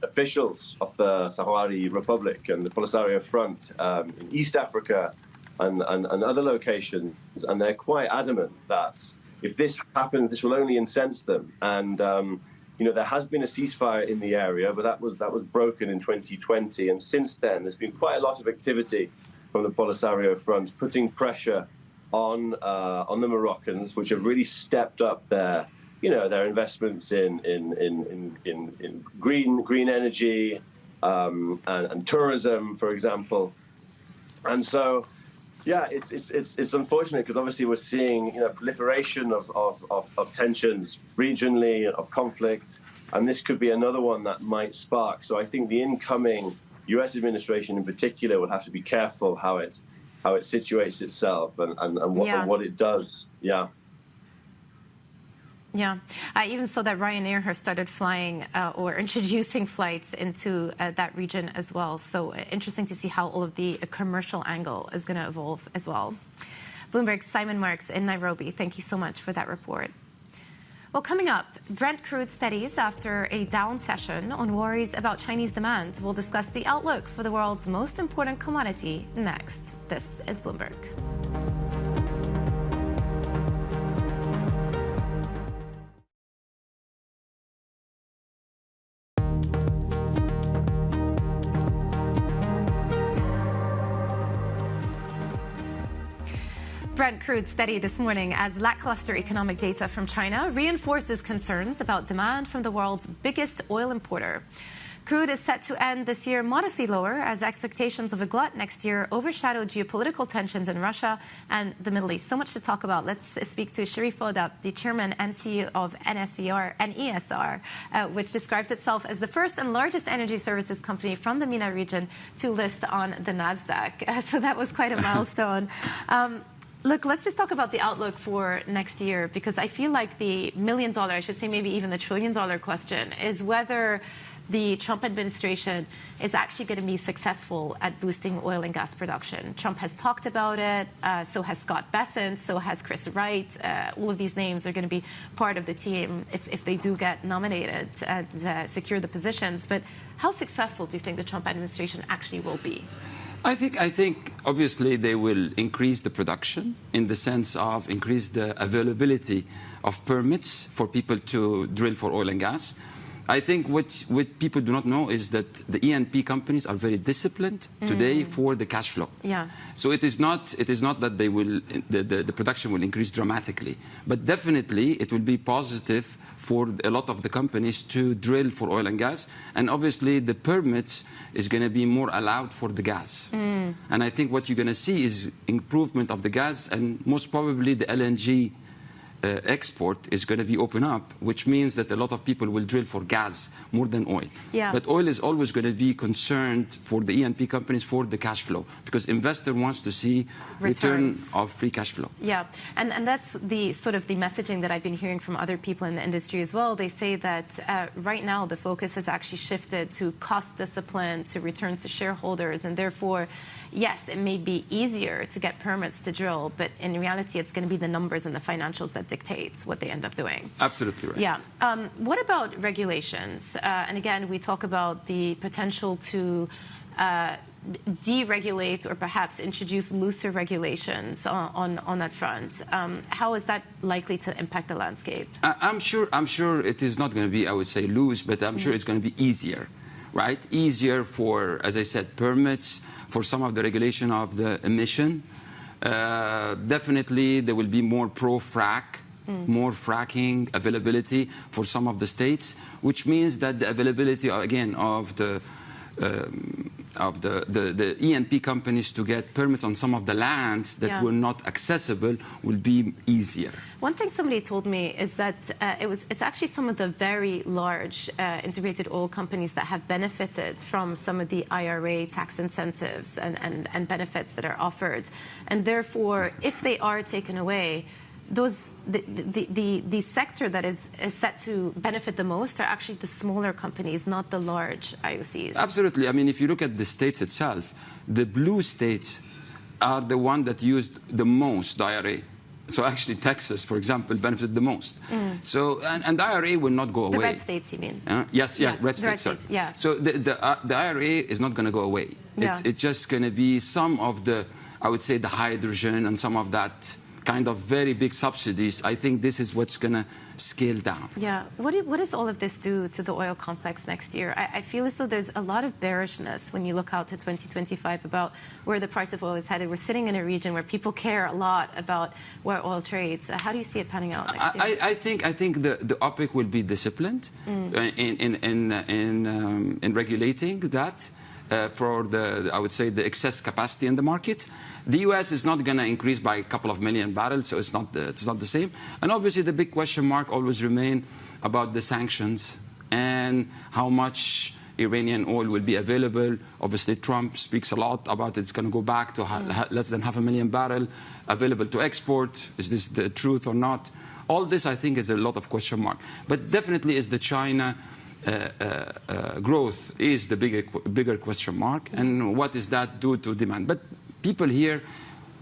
Speaker 9: officials of the Sahrawi Republic and the Polisario Front in East Africa and other locations, and they're quite adamant that if this happens, this will only incense them. And there has been a ceasefire in the area, but that was broken in 2020, and since then there's been quite a lot of activity from the Polisario Front, putting pressure on the Moroccans, which have really stepped up their investments in green energy and tourism, for example. And so Yeah, it's unfortunate because obviously we're seeing proliferation of tensions regionally, of conflict, and this could be another one that might spark. So I think the incoming U.S. administration in particular will have to be careful how it situates itself and what it does. Yeah.
Speaker 1: Yeah, I even saw that Ryanair has started flying or introducing flights into that region as well. So interesting to see how all of the commercial angle is going to evolve as well. Bloomberg's Simon Marks in Nairobi, thank you so much for that report. Well, coming up, Brent crude steadies after a down session on worries about Chinese demand. We'll discuss the outlook for the world's most important commodity next. This is Bloomberg. Brent crude steady this morning as lackluster economic data from China reinforces concerns about demand from the world's biggest oil importer. Crude is set to end this year modestly lower as expectations of a glut next year overshadow geopolitical tensions in Russia and the Middle East. So much to talk about. Let's speak to Sherif Foda, the chairman and CEO of NESR, which describes itself as the first and largest energy services company from the MENA region to list on the NASDAQ. So that was quite a milestone. Look, let's just talk about the outlook for next year, because I feel like the $1 million, I should say maybe even the $1 trillion question, is whether the Trump administration is actually going to be successful at boosting oil and gas production. Trump has talked about it, so has Scott Bessent, so has Chris Wright. All of these names are going to be part of the team if they do get nominated and secure the positions. But how successful do you think the Trump administration actually will be?
Speaker 10: I think obviously they will increase the production in the sense of increase the availability of permits for people to drill for oil and gas. I think what people do not know is that the E&P companies are very disciplined today for the cash flow.
Speaker 1: Yeah.
Speaker 10: So it is not that they will the production will increase dramatically, but definitely it will be positive for a lot of the companies to drill for oil and gas, and obviously the permits is going to be more allowed for the gas. And I think what you're going to see is improvement of the gas, and most probably the LNG export is going to be open up, which means that a lot of people will drill for gas more than oil.
Speaker 1: Yeah.
Speaker 10: But oil is always going to be concerned for the E&P companies for the cash flow, because investor wants to see return of free cash flow.
Speaker 1: Yeah, and that's the sort of the messaging that I've been hearing from other people in the industry as well. They say that right now the focus has actually shifted to cost discipline, to returns to shareholders, and therefore, yes, it may be easier to get permits to drill, but in reality, it's going to be the numbers and the financials that dictates what they end up doing.
Speaker 10: Absolutely right.
Speaker 1: Yeah. What about regulations? And again, we talk about the potential to deregulate or perhaps introduce looser regulations on that front. How is that likely to impact the landscape?
Speaker 10: I'm sure it is not going to be, I would say, loose, but I'm sure it's going to be easier. Right? Easier for, as I said, permits, for some of the regulation of the emission. Definitely there will be more pro-frack, more fracking availability for some of the states, which means that the availability, again, of the E&P companies to get permits on some of the lands that were not accessible will be easier.
Speaker 1: One thing somebody told me is that it's actually some of the very large integrated oil companies that have benefited from some of the IRA tax incentives and benefits that are offered. And therefore, if they are taken away, the sector that is set to benefit the most are actually the smaller companies, not the large IOCs.
Speaker 10: Absolutely. I mean, if you look at the states itself, the blue states are the one that used the most IRA. So actually Texas, for example, benefited the most. So, and the IRA will not go away.
Speaker 1: The red states, you mean?
Speaker 10: Yes, red states, sorry.
Speaker 1: Yeah.
Speaker 10: So the IRA is not going to go away. It's just going to be some of the, I would say, the hydrogen and some of that kind of very big subsidies. I think this is what's going to scale down.
Speaker 1: Yeah. What does all of this do to the oil complex next year? I feel as though there's a lot of bearishness when you look out to 2025 about where the price of oil is headed. We're sitting in a region where people care a lot about where oil trades. How do you see it panning out next year?
Speaker 10: I think the OPEC will be disciplined in regulating that. for I would say, the excess capacity in the market. The U.S. is not going to increase by a couple of million barrels, so it's not the same. And obviously, the big question mark always remain about the sanctions and how much Iranian oil will be available. Obviously, Trump speaks a lot about it's going to go back to less than 500,000 barrels available to export. Is this the truth or not? All this, I think, is a lot of question mark. But definitely is the China growth is the bigger question mark. And what does that do to demand? But people here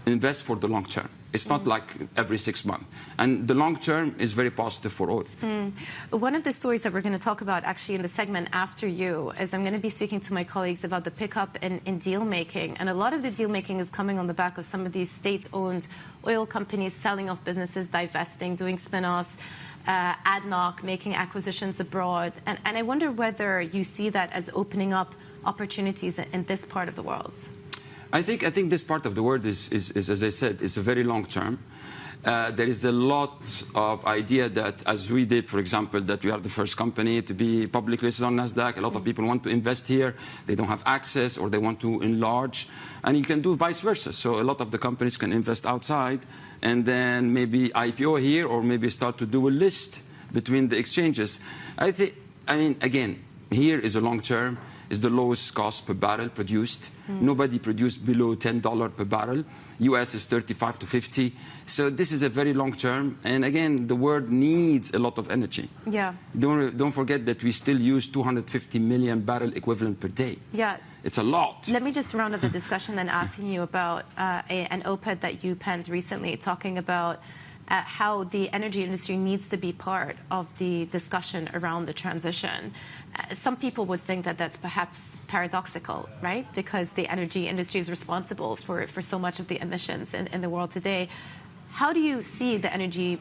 Speaker 10: invest for the long term. It's not like every 6 months. And the long term is very positive for oil.
Speaker 1: One of the stories that we're going to talk about actually in the segment after you is I'm going to be speaking to my colleagues about the pickup in deal making. And a lot of the deal making is coming on the back of some of these state-owned oil companies selling off businesses, divesting, doing spin-offs, ADNOC, making acquisitions abroad. And I wonder whether you see that as opening up opportunities in this part of the world.
Speaker 10: I think this part of the world is, as I said, is a very long term. There is a lot of idea that, as we did, for example, that we are the first company to be publicly listed on NASDAQ. A lot of people want to invest here. They don't have access or they want to enlarge. And you can do vice versa. So a lot of the companies can invest outside and then maybe IPO here or maybe start to do a list between the exchanges. I mean, again, here is a long term. Is the lowest cost per barrel produced. Nobody produced below $10 per barrel. US is 35 to 50. So this is a very long term. And again, the world needs a lot of energy.
Speaker 1: Yeah.
Speaker 10: Don't forget that we still use 250 million barrel equivalent per day.
Speaker 1: Yeah.
Speaker 10: It's a lot.
Speaker 1: Let me just round up the discussion then asking you about an op-ed that you penned recently talking about how the energy industry needs to be part of the discussion around the transition. Some people would think that that's perhaps paradoxical, right? Because the energy industry is responsible for so much of the emissions in the world today. How do you see the energy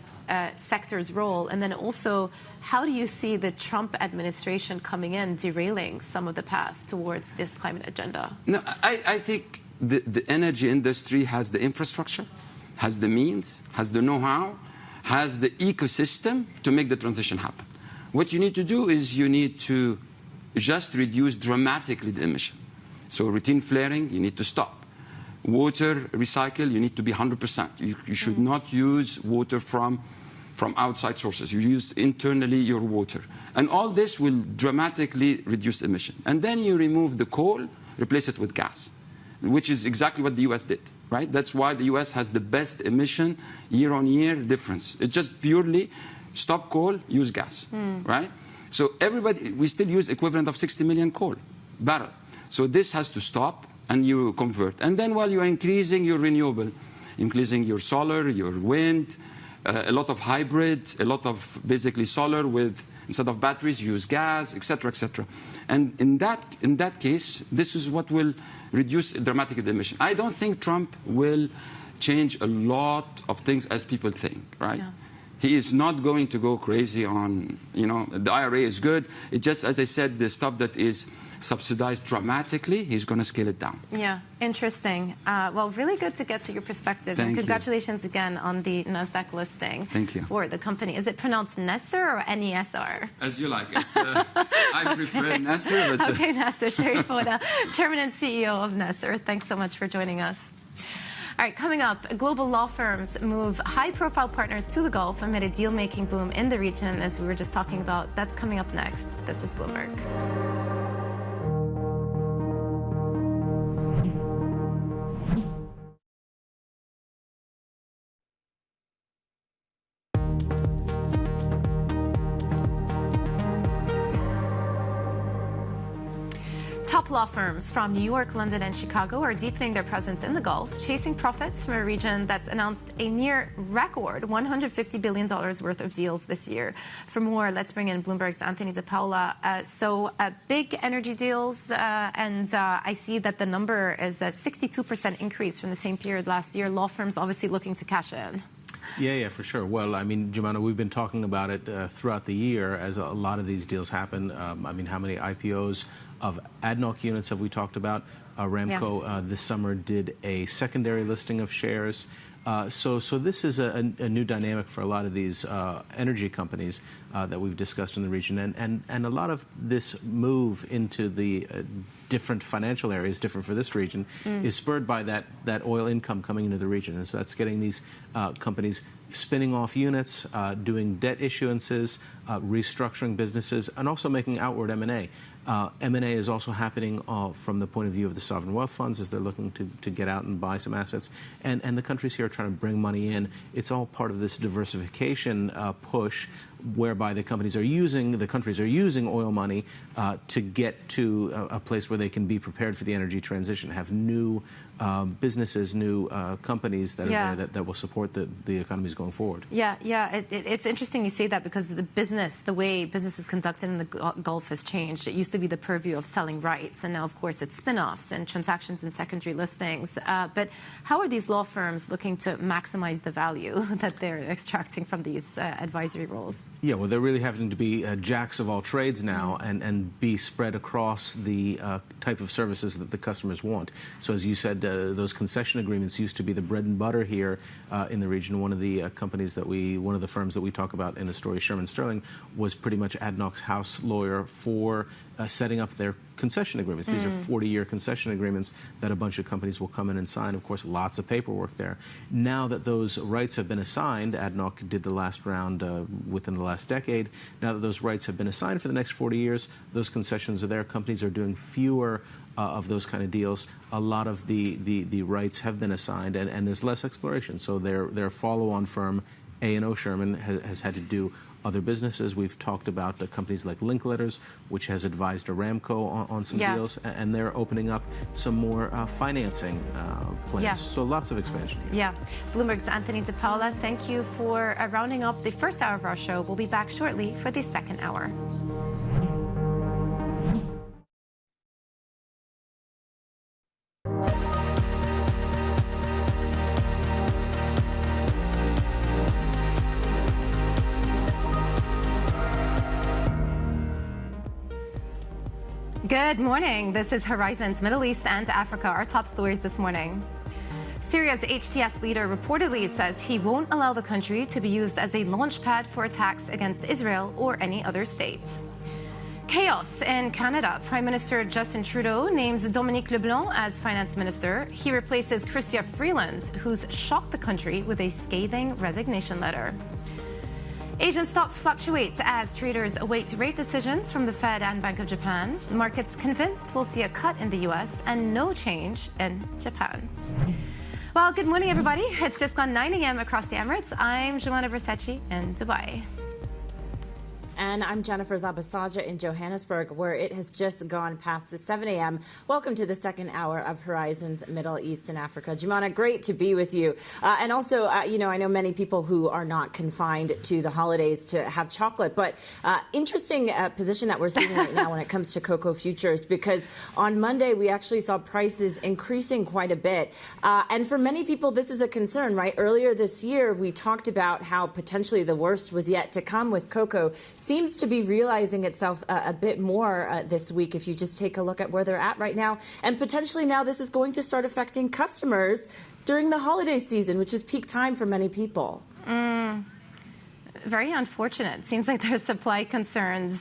Speaker 1: sector's role? And then also, how do you see the Trump administration coming in, derailing some of the path towards this climate agenda?
Speaker 10: No, I think the energy industry has the infrastructure, has the means, has the know-how, has the ecosystem to make the transition happen. What you need to do is you need to just reduce dramatically the emission. So routine flaring, you need to stop. Water recycle, you need to be 100%. You should not use water from outside sources. You use internally your water. And all this will dramatically reduce emission. And then you remove the coal, replace it with gas, which is exactly what the US did, right? That's why the US has the best emission year-on-year difference. It's just purely stop coal, use gas, right? So everybody, we still use equivalent of 60 million coal barrel. So this has to stop and you convert. And then while you're increasing your renewable, increasing your solar, your wind, a lot of hybrid, a lot of basically solar with, instead of batteries, use gas, et cetera, et cetera. And in that case, this is what will reduce dramatically the emission. I don't think Trump will change a lot of things as people think, right? Yeah. He is not going to go crazy on, the IRA is good. It just, as I said, the stuff that is subsidized dramatically, he's going to scale it down.
Speaker 1: Yeah, interesting. Well, really good to get to your perspectives. And congratulations again on the NASDAQ listing.
Speaker 10: Thank you.
Speaker 1: For the company. Is it pronounced NESR or NESR?
Speaker 10: As you like. I prefer NESR. But
Speaker 1: okay, NESR. Sherif Foda, Chairman and CEO of NESR. Thanks so much for joining us. All right, coming up, global law firms move high-profile partners to the Gulf amid a deal-making boom in the region, as we were just talking about. That's coming up next. This is Bloomberg. Top law firms from New York, London, and Chicago are deepening their presence in the Gulf, chasing profits from a region that's announced a near record $150 billion worth of deals this year. For more, let's bring in Bloomberg's Anthony DePaola. Big energy deals, and I see that the number is a 62% increase from the same period last year. Law firms obviously looking to cash in.
Speaker 11: Yeah, for sure. Well, I mean, Jumana, we've been talking about it throughout the year as a lot of these deals happen. I mean, how many IPOs of ADNOC units have we talked about? Aramco this summer did a secondary listing of shares. So this is a new dynamic for a lot of these energy companies. that we've discussed in the region. And a lot of this move into the different financial areas, different for this region, is spurred by that oil income coming into the region. And so that's getting these companies spinning off units, doing debt issuances, restructuring businesses, and also making outward M&A. M&A is also happening from the point of view of the sovereign wealth funds as they're looking to get out and buy some assets. And the countries here are trying to bring money in. It's all part of this diversification push whereby the countries are using oil money to get to a place where they can be prepared for the energy transition, have new businesses, new companies that are there that will support the economies going forward.
Speaker 1: It's interesting you say that because the way business is conducted in the Gulf has changed. It used to be the purview of selling rights, and now, of course, it's spin-offs and transactions and secondary listings. But how are these law firms looking to maximize the value that they're extracting from these advisory roles?
Speaker 11: Yeah, well, they're really having to be jacks of all trades now and be spread across the type of services that the customers want. So as you said, those concession agreements used to be the bread and butter here in the region. One of the one of the firms that we talk about in the story, Sherman Sterling, was pretty much ADNOC's house lawyer for setting up their concession agreements. These are 40-year concession agreements that a bunch of companies will come in and sign. Of course, lots of paperwork there. Now that those rights have been assigned, ADNOC did the last round within the last decade. Now that those rights have been assigned for the next 40 years, those concessions are there. Companies are doing fewer of those kind of deals. A lot of the rights have been assigned, and there's less exploration. So their follow-on firm, A&O Sherman, has had to do other businesses. We've talked about the companies like Linkletters, which has advised Aramco on some deals, and they're opening up some more financing plans. So lots of expansion here.
Speaker 1: Bloomberg's Anthony DePaula, thank you for rounding up the first hour of our show. We'll be back shortly for the second hour. Good morning. This is Horizons Middle East and Africa. Our top stories this morning. Syria's HTS leader reportedly says he won't allow the country to be used as a launchpad for attacks against Israel or any other state. Chaos in Canada. Prime Minister Justin Trudeau names Dominique Leblanc as finance minister. He replaces Chrystia Freeland, who's shocked the country with a scathing resignation letter. Asian stocks fluctuate as traders await rate decisions from the Fed and Bank of Japan. The market's convinced we'll see a cut in the U.S. and no change in Japan. Well, good morning, everybody. It's just gone 9 a.m. across the Emirates. I'm Joanna Versace in Dubai.
Speaker 12: And I'm Jennifer Zabasaja in Johannesburg, where it has just gone past 7 a.m. Welcome to the second hour of Horizons Middle East and Africa. Jumana, great to be with you. And also, I know many people who are not confined to the holidays to have chocolate, but interesting position that we're seeing right now when it comes to cocoa futures, because on Monday we actually saw prices increasing quite a bit. And for many people, this is a concern, right? Earlier this year, we talked about how potentially the worst was yet to come with cocoa. Seems to be realizing itself a bit more this week if you just take a look at where they're at right now. And potentially now this is going to start affecting customers during the holiday season, which is peak time for many people.
Speaker 1: Very unfortunate. Seems like there's supply concerns,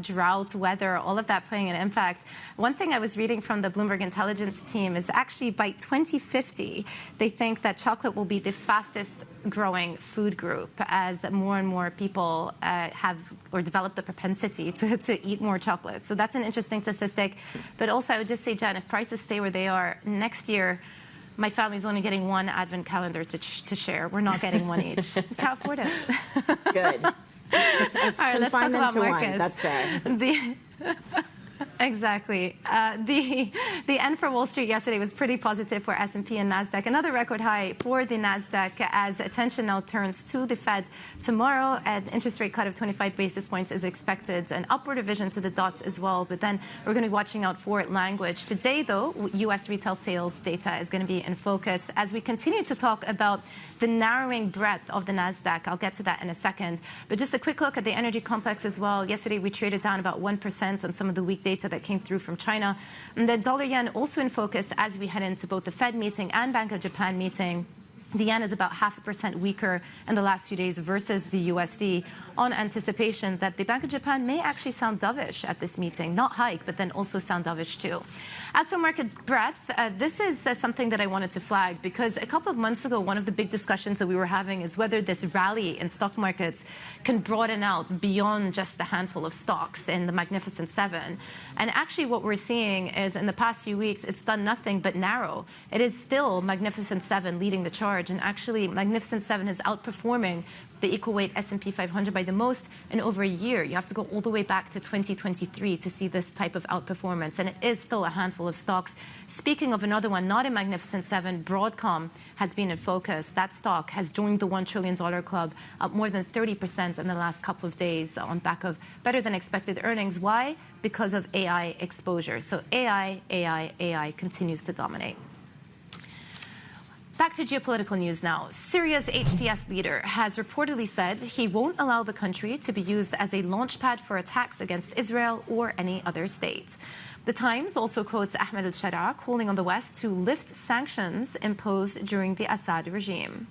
Speaker 1: drought, weather, all of that playing an impact. One thing I was reading from the Bloomberg intelligence team is actually by 2050, they think that chocolate will be the fastest growing food group as more and more people have or develop the propensity to eat more chocolate. So that's an interesting statistic. But also I would just say, Jen, if prices stay where they are next year, my family's only getting one advent calendar to share. We're not getting one each. Can't afford it.
Speaker 12: Good.
Speaker 1: All right, let's talk about markets.
Speaker 12: That's fair.
Speaker 1: Exactly. The end for Wall Street yesterday was pretty positive for S&P and NASDAQ. Another record high for the NASDAQ as attention now turns to the Fed. Tomorrow, an interest rate cut of 25 basis points is expected, an upward revision to the dots as well. But then we're going to be watching out for language. Today, though, U.S. retail sales data is going to be in focus as we continue to talk about the narrowing breadth of the NASDAQ. I'll get to that in a second. But just a quick look at the energy complex as well. Yesterday, we traded down about 1% on some of the weak data that came through from China. And the dollar yen also in focus as we head into both the Fed meeting and Bank of Japan meeting. The yen is about 0.5% weaker in the last few days versus the USD, on anticipation that the Bank of Japan may actually sound dovish at this meeting. Not hike, but then also sound dovish too. As for market breadth, this is something that I wanted to flag, because a couple of months ago, one of the big discussions that we were having is whether this rally in stock markets can broaden out beyond just the handful of stocks in the Magnificent Seven. And actually what we're seeing is in the past few weeks, it's done nothing but narrow. It is still Magnificent Seven leading the charge. And actually, Magnificent Seven is outperforming the equal weight S&P 500 by the most in over a year. You have to go all the way back to 2023 to see this type of outperformance. And it is still a handful of stocks. Speaking of another one, not a Magnificent Seven, Broadcom has been in focus. That stock has joined the $1 trillion club, up more than 30% in the last couple of days on back of better than expected earnings. Why? Because of AI exposure. So AI continues to dominate. Back to geopolitical news now. Syria's HTS leader has reportedly said he won't allow the country to be used as a launchpad for attacks against Israel or any other state. The Times also quotes Ahmed al-Sharaa calling on the West to lift sanctions imposed during the Assad regime.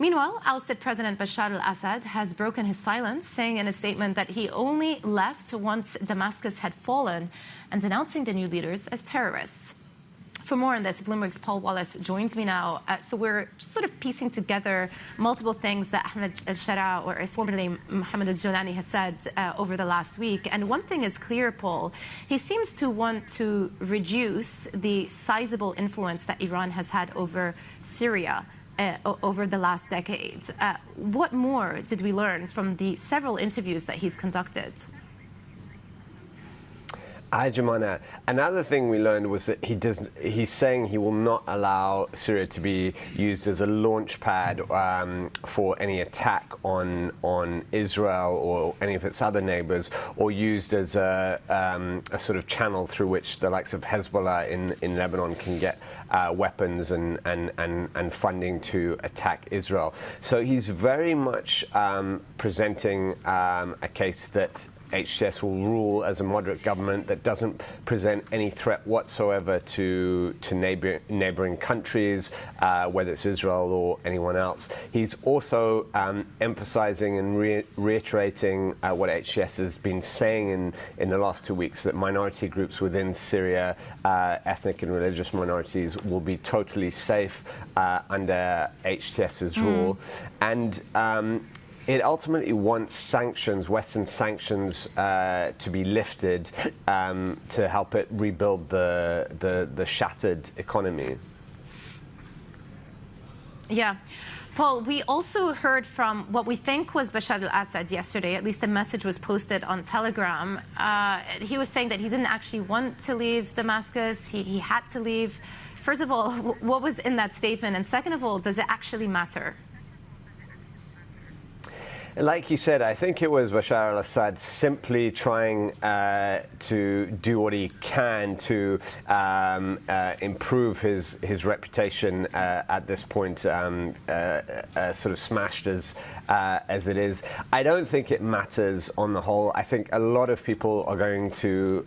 Speaker 1: Meanwhile, ousted President Bashar al-Assad has broken his silence, saying in a statement that he only left once Damascus had fallen and denouncing the new leaders as terrorists. For more on this, Bloomberg's Paul Wallace joins me now. So we're sort of piecing together multiple things that Ahmed al-Sharaa, or formerly Mohammed al-Jolani, has said over the last week. And one thing is clear, Paul. He seems to want to reduce the sizable influence that Iran has had over Syria over the last decade. What more did we learn from the several interviews that he's conducted?
Speaker 13: Hi, Jumana. Another thing we learned was that he's saying he will not allow Syria to be used as a launch pad for any attack on Israel or any of its other neighbors, or used as a sort of channel through which the likes of Hezbollah in Lebanon can get weapons and funding to attack Israel. So he's very much presenting a case that HTS will rule as a moderate government that doesn't present any threat whatsoever to neighboring countries, whether it's Israel or anyone else. He's also emphasizing and reiterating what HTS has been saying in the last 2 weeks, that minority groups within Syria, ethnic and religious minorities, will be totally safe under HTS's rule. And it ultimately wants sanctions, Western sanctions, to be lifted to help it rebuild the shattered economy. Yeah.
Speaker 1: Paul, we also heard from what we think was Bashar al-Assad yesterday. At least a message was posted on Telegram. He was saying that he didn't actually want to leave Damascus. He had to leave. First of all, what was in that statement? And second of all, does it actually matter?
Speaker 13: Like you said, I think it was Bashar al-Assad simply trying to do what he can to improve his reputation at this point, sort of smashed as it is. I don't think it matters on the whole. I think a lot of people are going to,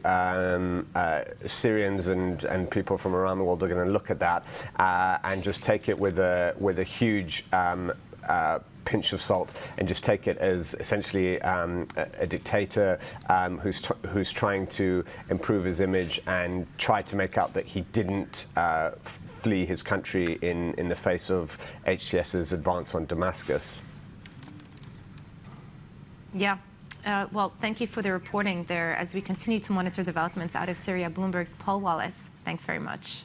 Speaker 13: Syrians and people from around the world are going to look at that and just take it with a huge pinch of salt, and just take it as essentially a dictator who's trying to improve his image and try to make out that he didn't flee his country in the face of HTS's advance on Damascus.
Speaker 1: Yeah. Well, thank you for the reporting there as we continue to monitor developments out of Syria. Bloomberg's Paul Wallace, thanks very much.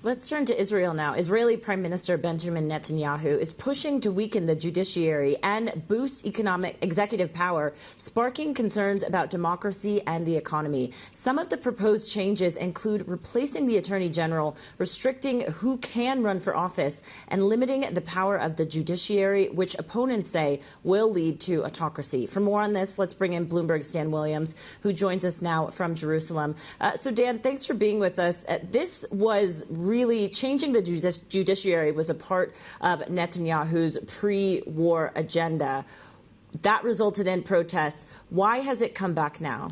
Speaker 12: Let's turn to Israel now. Israeli Prime Minister Benjamin Netanyahu is pushing to weaken the judiciary and boost economic executive power, sparking concerns about democracy and the economy. Some of the proposed changes include replacing the Attorney General, restricting who can run for office, and limiting the power of the judiciary, which opponents say will lead to autocracy. For more on this, let's bring in Bloomberg's Dan Williams, who joins us now from Jerusalem. So, Dan, thanks for being with us. This was really changing the judiciary was a part of Netanyahu's pre-war agenda. That resulted in protests. Why has it come back now?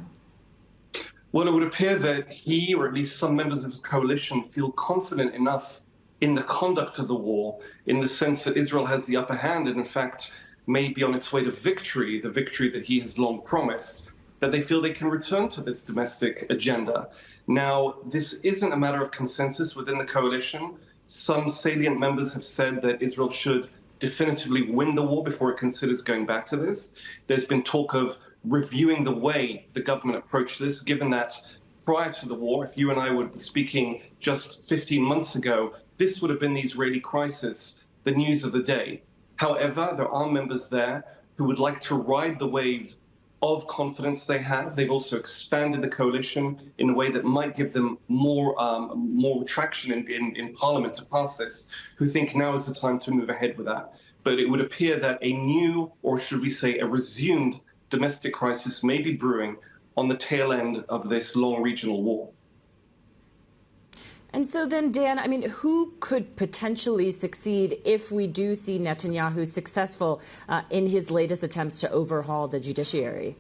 Speaker 14: Well, it would appear that he, or at least some members of his coalition, feel confident enough in the conduct of the war, in the sense that Israel has the upper hand and, in fact, may be on its way to victory, the victory that he has long promised, that they feel they can return to this domestic agenda. Now, this isn't a matter of consensus within the coalition. Some salient members have said that Israel should definitively win the war before it considers going back to this. There's been talk of reviewing the way the government approached this, given that prior to the war, if you and I were speaking just 15 months ago, this would have been the Israeli crisis, the news of the day. However, there are members there who would like to ride the wave of confidence they have. They've also expanded the coalition in a way that might give them more traction in Parliament to pass this, who think now is the time to move ahead with that. But it would appear that a new, or should we say a resumed, domestic crisis may be brewing on the tail end of this long regional war.
Speaker 12: And so then, Dan, I mean, who could potentially succeed if we do see Netanyahu successful in his latest attempts to overhaul the judiciary?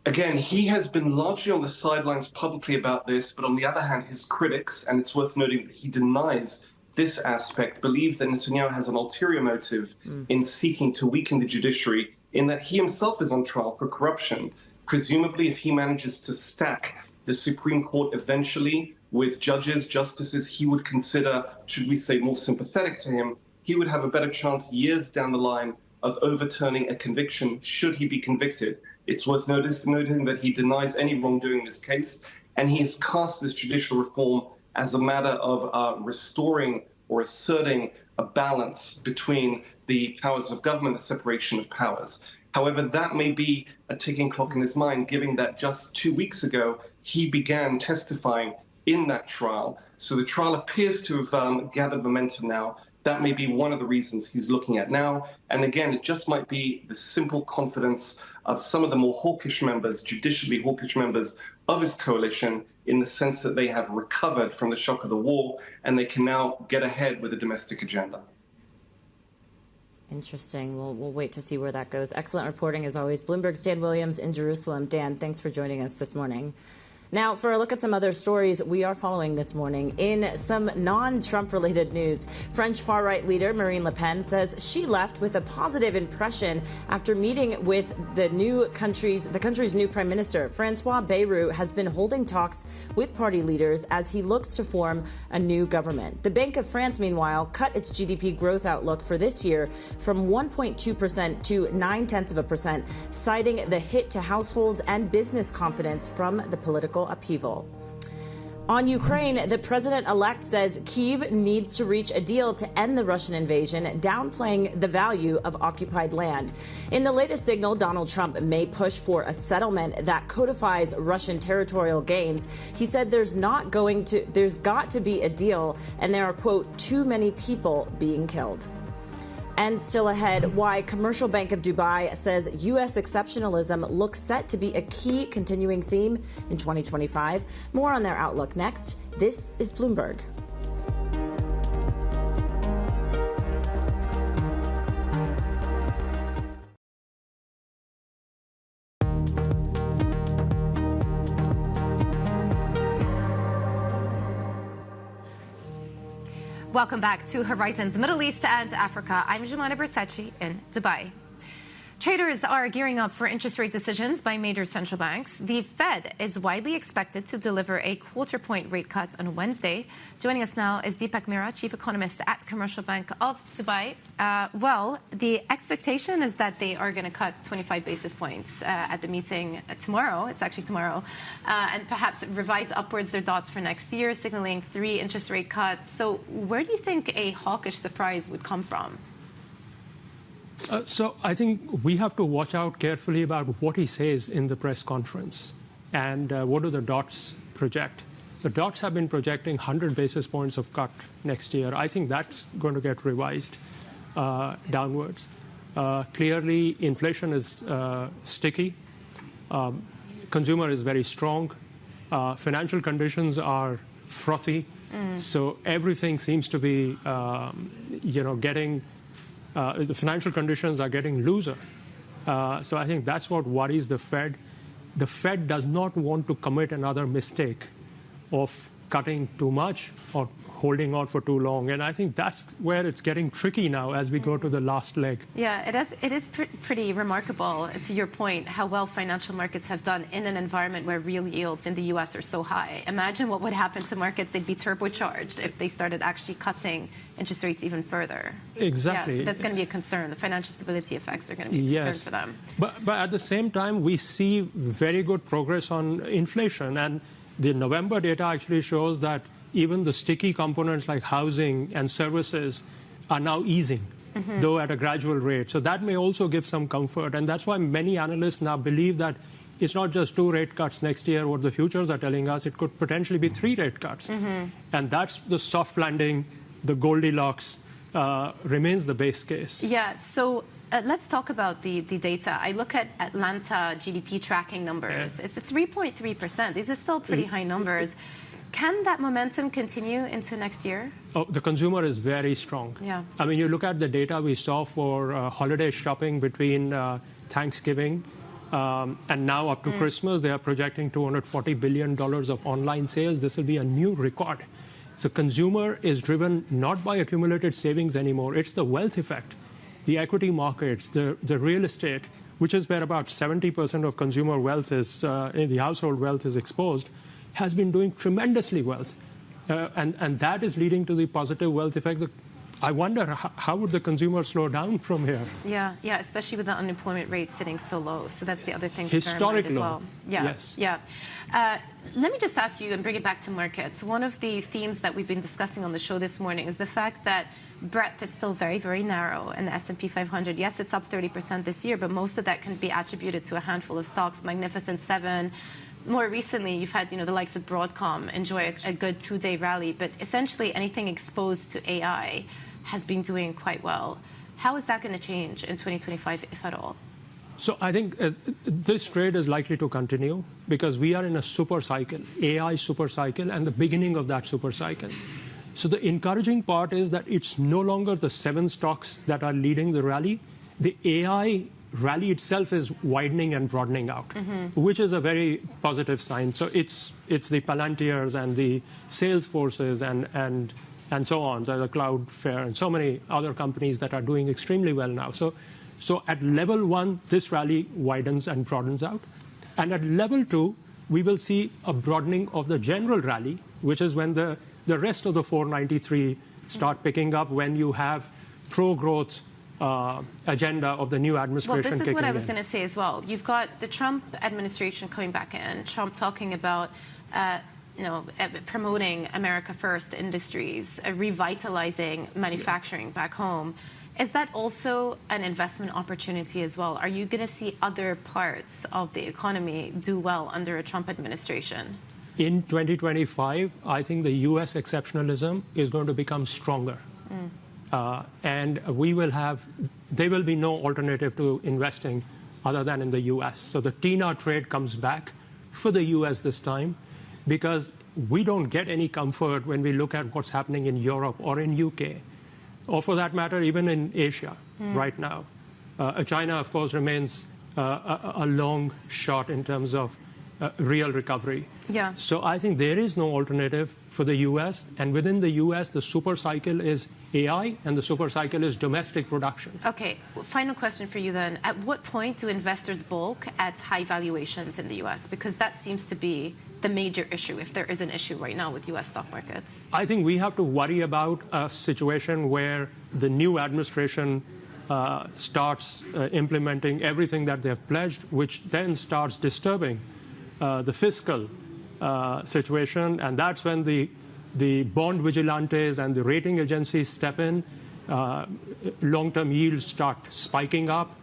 Speaker 14: Again, he has been largely on the sidelines publicly about this, but on the other hand, his critics, and it's worth noting that he denies this aspect, believe that Netanyahu has an ulterior motive in seeking to weaken the judiciary, in that he himself is on trial for corruption. Presumably, if he manages to stack the Supreme Court eventually with judges, justices he would consider, should we say, more sympathetic to him, he would have a better chance years down the line of overturning a conviction should he be convicted. It's worth noting that he denies any wrongdoing in this case, and he has cast this judicial reform as a matter of restoring or asserting a balance between the powers of government, the separation of powers. However, that may be a ticking clock in his mind, given that just 2 weeks ago, he began testifying in that trial. So the trial appears to have gathered momentum now. That may be one of the reasons he's looking at now. And again, it just might be the simple confidence of some of the more hawkish members, judicially hawkish members of his coalition, in the sense that they have recovered from the shock of the war and they can now get ahead with a domestic agenda.
Speaker 12: Interesting. We'll wait to see where that goes. Excellent reporting as always. Bloomberg's Dan Williams in Jerusalem. Dan, thanks for joining us this morning. Now, for a look at some other stories we are following this morning. In some non-Trump related news, French far-right leader Marine Le Pen says she left with a positive impression after meeting with the country's new prime minister. Francois Bayrou has been holding talks with party leaders as he looks to form a new government. The Bank of France, meanwhile, cut its GDP growth outlook for this year from 1.2% to 0.9%, citing the hit to households and business confidence from the political upheaval. On Ukraine, the president-elect says Kyiv needs to reach a deal to end the Russian invasion, downplaying the value of occupied land. In the latest signal, Donald Trump may push for a settlement that codifies Russian territorial gains. He said there's got to be a deal, and there are, quote, too many people being killed. And still ahead, why Commercial Bank of Dubai says U.S. exceptionalism looks set to be a key continuing theme in 2025. More on their outlook next. This is Bloomberg.
Speaker 1: Welcome back to Horizons Middle East and Africa. I'm Jumana Bersachi in Dubai. Traders are gearing up for interest rate decisions by major central banks. The Fed is widely expected to deliver a quarter-point rate cut on Wednesday. Joining us now is Deepak Mehra, Chief Economist at Commercial Bank of Dubai. Well, the expectation is that they are going to cut 25 basis points at the meeting tomorrow. It's actually tomorrow. And perhaps revise upwards their thoughts for next year, signaling 3 interest rate cuts. So where do you think a hawkish surprise would come from?
Speaker 15: So I think we have to watch out carefully about what he says in the press conference and what do the dots project. The dots have been projecting 100 basis points of cut next year. I think that's going to get revised downwards. Clearly, inflation is sticky. Consumer is very strong. Financial conditions are frothy. So everything seems to be, getting... the financial conditions are getting looser. So I think that's what worries the Fed. The Fed does not want to commit another mistake of cutting too much or holding on for too long. And I think that's where it's getting tricky now as we go to the last leg.
Speaker 1: Yeah, it is pretty remarkable, to your point, how well financial markets have done in an environment where real yields in the U.S. are so high. Imagine what would happen to markets. They'd be turbocharged if they started actually cutting interest rates even further.
Speaker 15: Exactly.
Speaker 1: Yeah, so that's going to be a concern. The financial stability effects are going to be a concern for them.
Speaker 15: But at the same time, we see very good progress on inflation. And the November data actually shows that even the sticky components like housing and services are now easing, though at a gradual rate. So that may also give some comfort. And that's why many analysts now believe that it's not just 2 rate cuts next year, what the futures are telling us. It could potentially be 3 rate cuts. And that's the soft landing, the Goldilocks remains the base case.
Speaker 1: Yeah, so let's talk about the data. I look at Atlanta GDP tracking numbers. It's a 3.3%. These are still pretty high numbers. Can that momentum continue into next year?
Speaker 15: Oh, the consumer is very strong.
Speaker 1: Yeah.
Speaker 15: I mean, you look at the data we saw for holiday shopping between Thanksgiving and now up to Christmas. They are projecting $240 billion of online sales. This will be a new record. So consumer is driven not by accumulated savings anymore. It's the wealth effect, the equity markets, the real estate, which is where about 70% of consumer wealth is, the household wealth is exposed, has been doing tremendously well. And that is leading to the positive wealth effect. I wonder, how would the consumer slow down from here?
Speaker 1: Yeah, especially with the unemployment rate sitting so low. So that's the other thing to bear in mind as well.
Speaker 15: Yes.
Speaker 1: Let me just ask you and bring it back to markets. One of the themes that we've been discussing on the show this morning is the fact that breadth is still very, very narrow in the S&P 500. Yes, it's up 30% this year, but most of that can be attributed to a handful of stocks, Magnificent Seven. More recently, you've had the likes of Broadcom enjoy a good 2-day rally, but essentially anything exposed to AI has been doing quite well. How is that going to change in 2025, if at all?
Speaker 15: So I think this trade is likely to continue because we are in a super cycle, AI super cycle, and the beginning of that super cycle. So the encouraging part is that it's no longer the 7 stocks that are leading the rally. The AI rally itself is widening and broadening out, which is a very positive sign. So it's the Palantirs and the Salesforces and so on, the Cloudflare and so many other companies that are doing extremely well now. So at level 1, this rally widens and broadens out. And at level 2, we will see a broadening of the general rally, which is when the rest of the 493 start picking up, when you have pro-growth agenda of the new administration.
Speaker 1: Well, this is what I was going to say as well. You've got the Trump administration coming back in, Trump talking about promoting America First industries, revitalizing manufacturing back home. Is that also an investment opportunity as well? Are you going to see other parts of the economy do well under a Trump administration?
Speaker 15: In 2025, I think the U.S. exceptionalism is going to become stronger. And there will be no alternative to investing other than in the U.S. So the TINA trade comes back for the U.S. this time because we don't get any comfort when we look at what's happening in Europe or in UK, or for that matter, even in Asia right now. China, of course, remains a long shot in terms of real recovery.
Speaker 1: Yeah.
Speaker 15: So I think there is no alternative for the U.S. And within the U.S., the super cycle is AI and the super cycle is domestic production.
Speaker 1: Okay. Final question for you then. At what point do investors bulk at high valuations in the U.S.? Because that seems to be the major issue, if there is an issue right now with U.S. stock markets.
Speaker 15: I think we have to worry about a situation where the new administration starts implementing everything that they have pledged, which then starts disturbing the fiscal situation, and that's when the bond vigilantes and the rating agencies step in. Long-term yields start spiking up.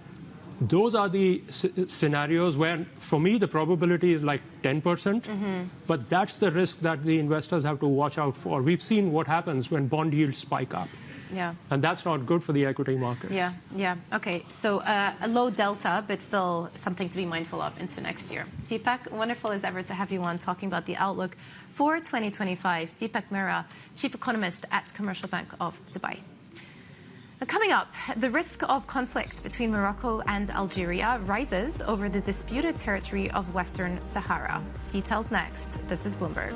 Speaker 15: Those are the scenarios where, for me, the probability is like 10%. But that's the risk that the investors have to watch out for. We've seen what happens when bond yields spike up.
Speaker 1: Yeah.
Speaker 15: And that's not good for the equity markets.
Speaker 1: Yeah. Okay, so a low delta, but still something to be mindful of into next year. Deepak, wonderful as ever to have you on talking about the outlook for 2025. Deepak Mehra, Chief Economist at Commercial Bank of Dubai. Coming up, the risk of conflict between Morocco and Algeria rises over the disputed territory of Western Sahara. Details next. This is Bloomberg.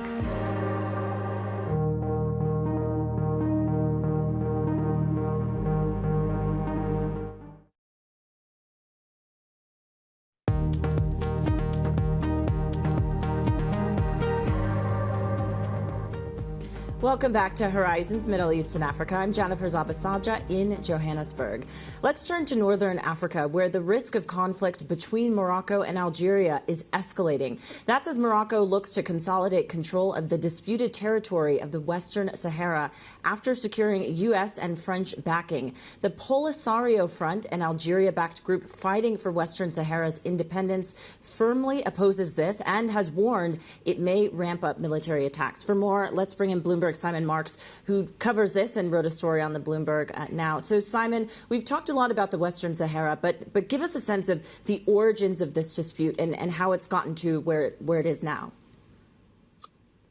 Speaker 12: Welcome back to Horizons Middle East and Africa. I'm Jennifer Zabasaja in Johannesburg. Let's turn to northern Africa, where the risk of conflict between Morocco and Algeria is escalating. That's as Morocco looks to consolidate control of the disputed territory of the Western Sahara after securing U.S. and French backing. The Polisario Front, an Algeria-backed group fighting for Western Sahara's independence, firmly opposes this and has warned it may ramp up military attacks. For more, let's bring in Bloomberg Simon Marks, who covers this and wrote a story on the Bloomberg now. So, Simon, we've talked a lot about the Western Sahara, but give us a sense of the origins of this dispute and how it's gotten to where it is now.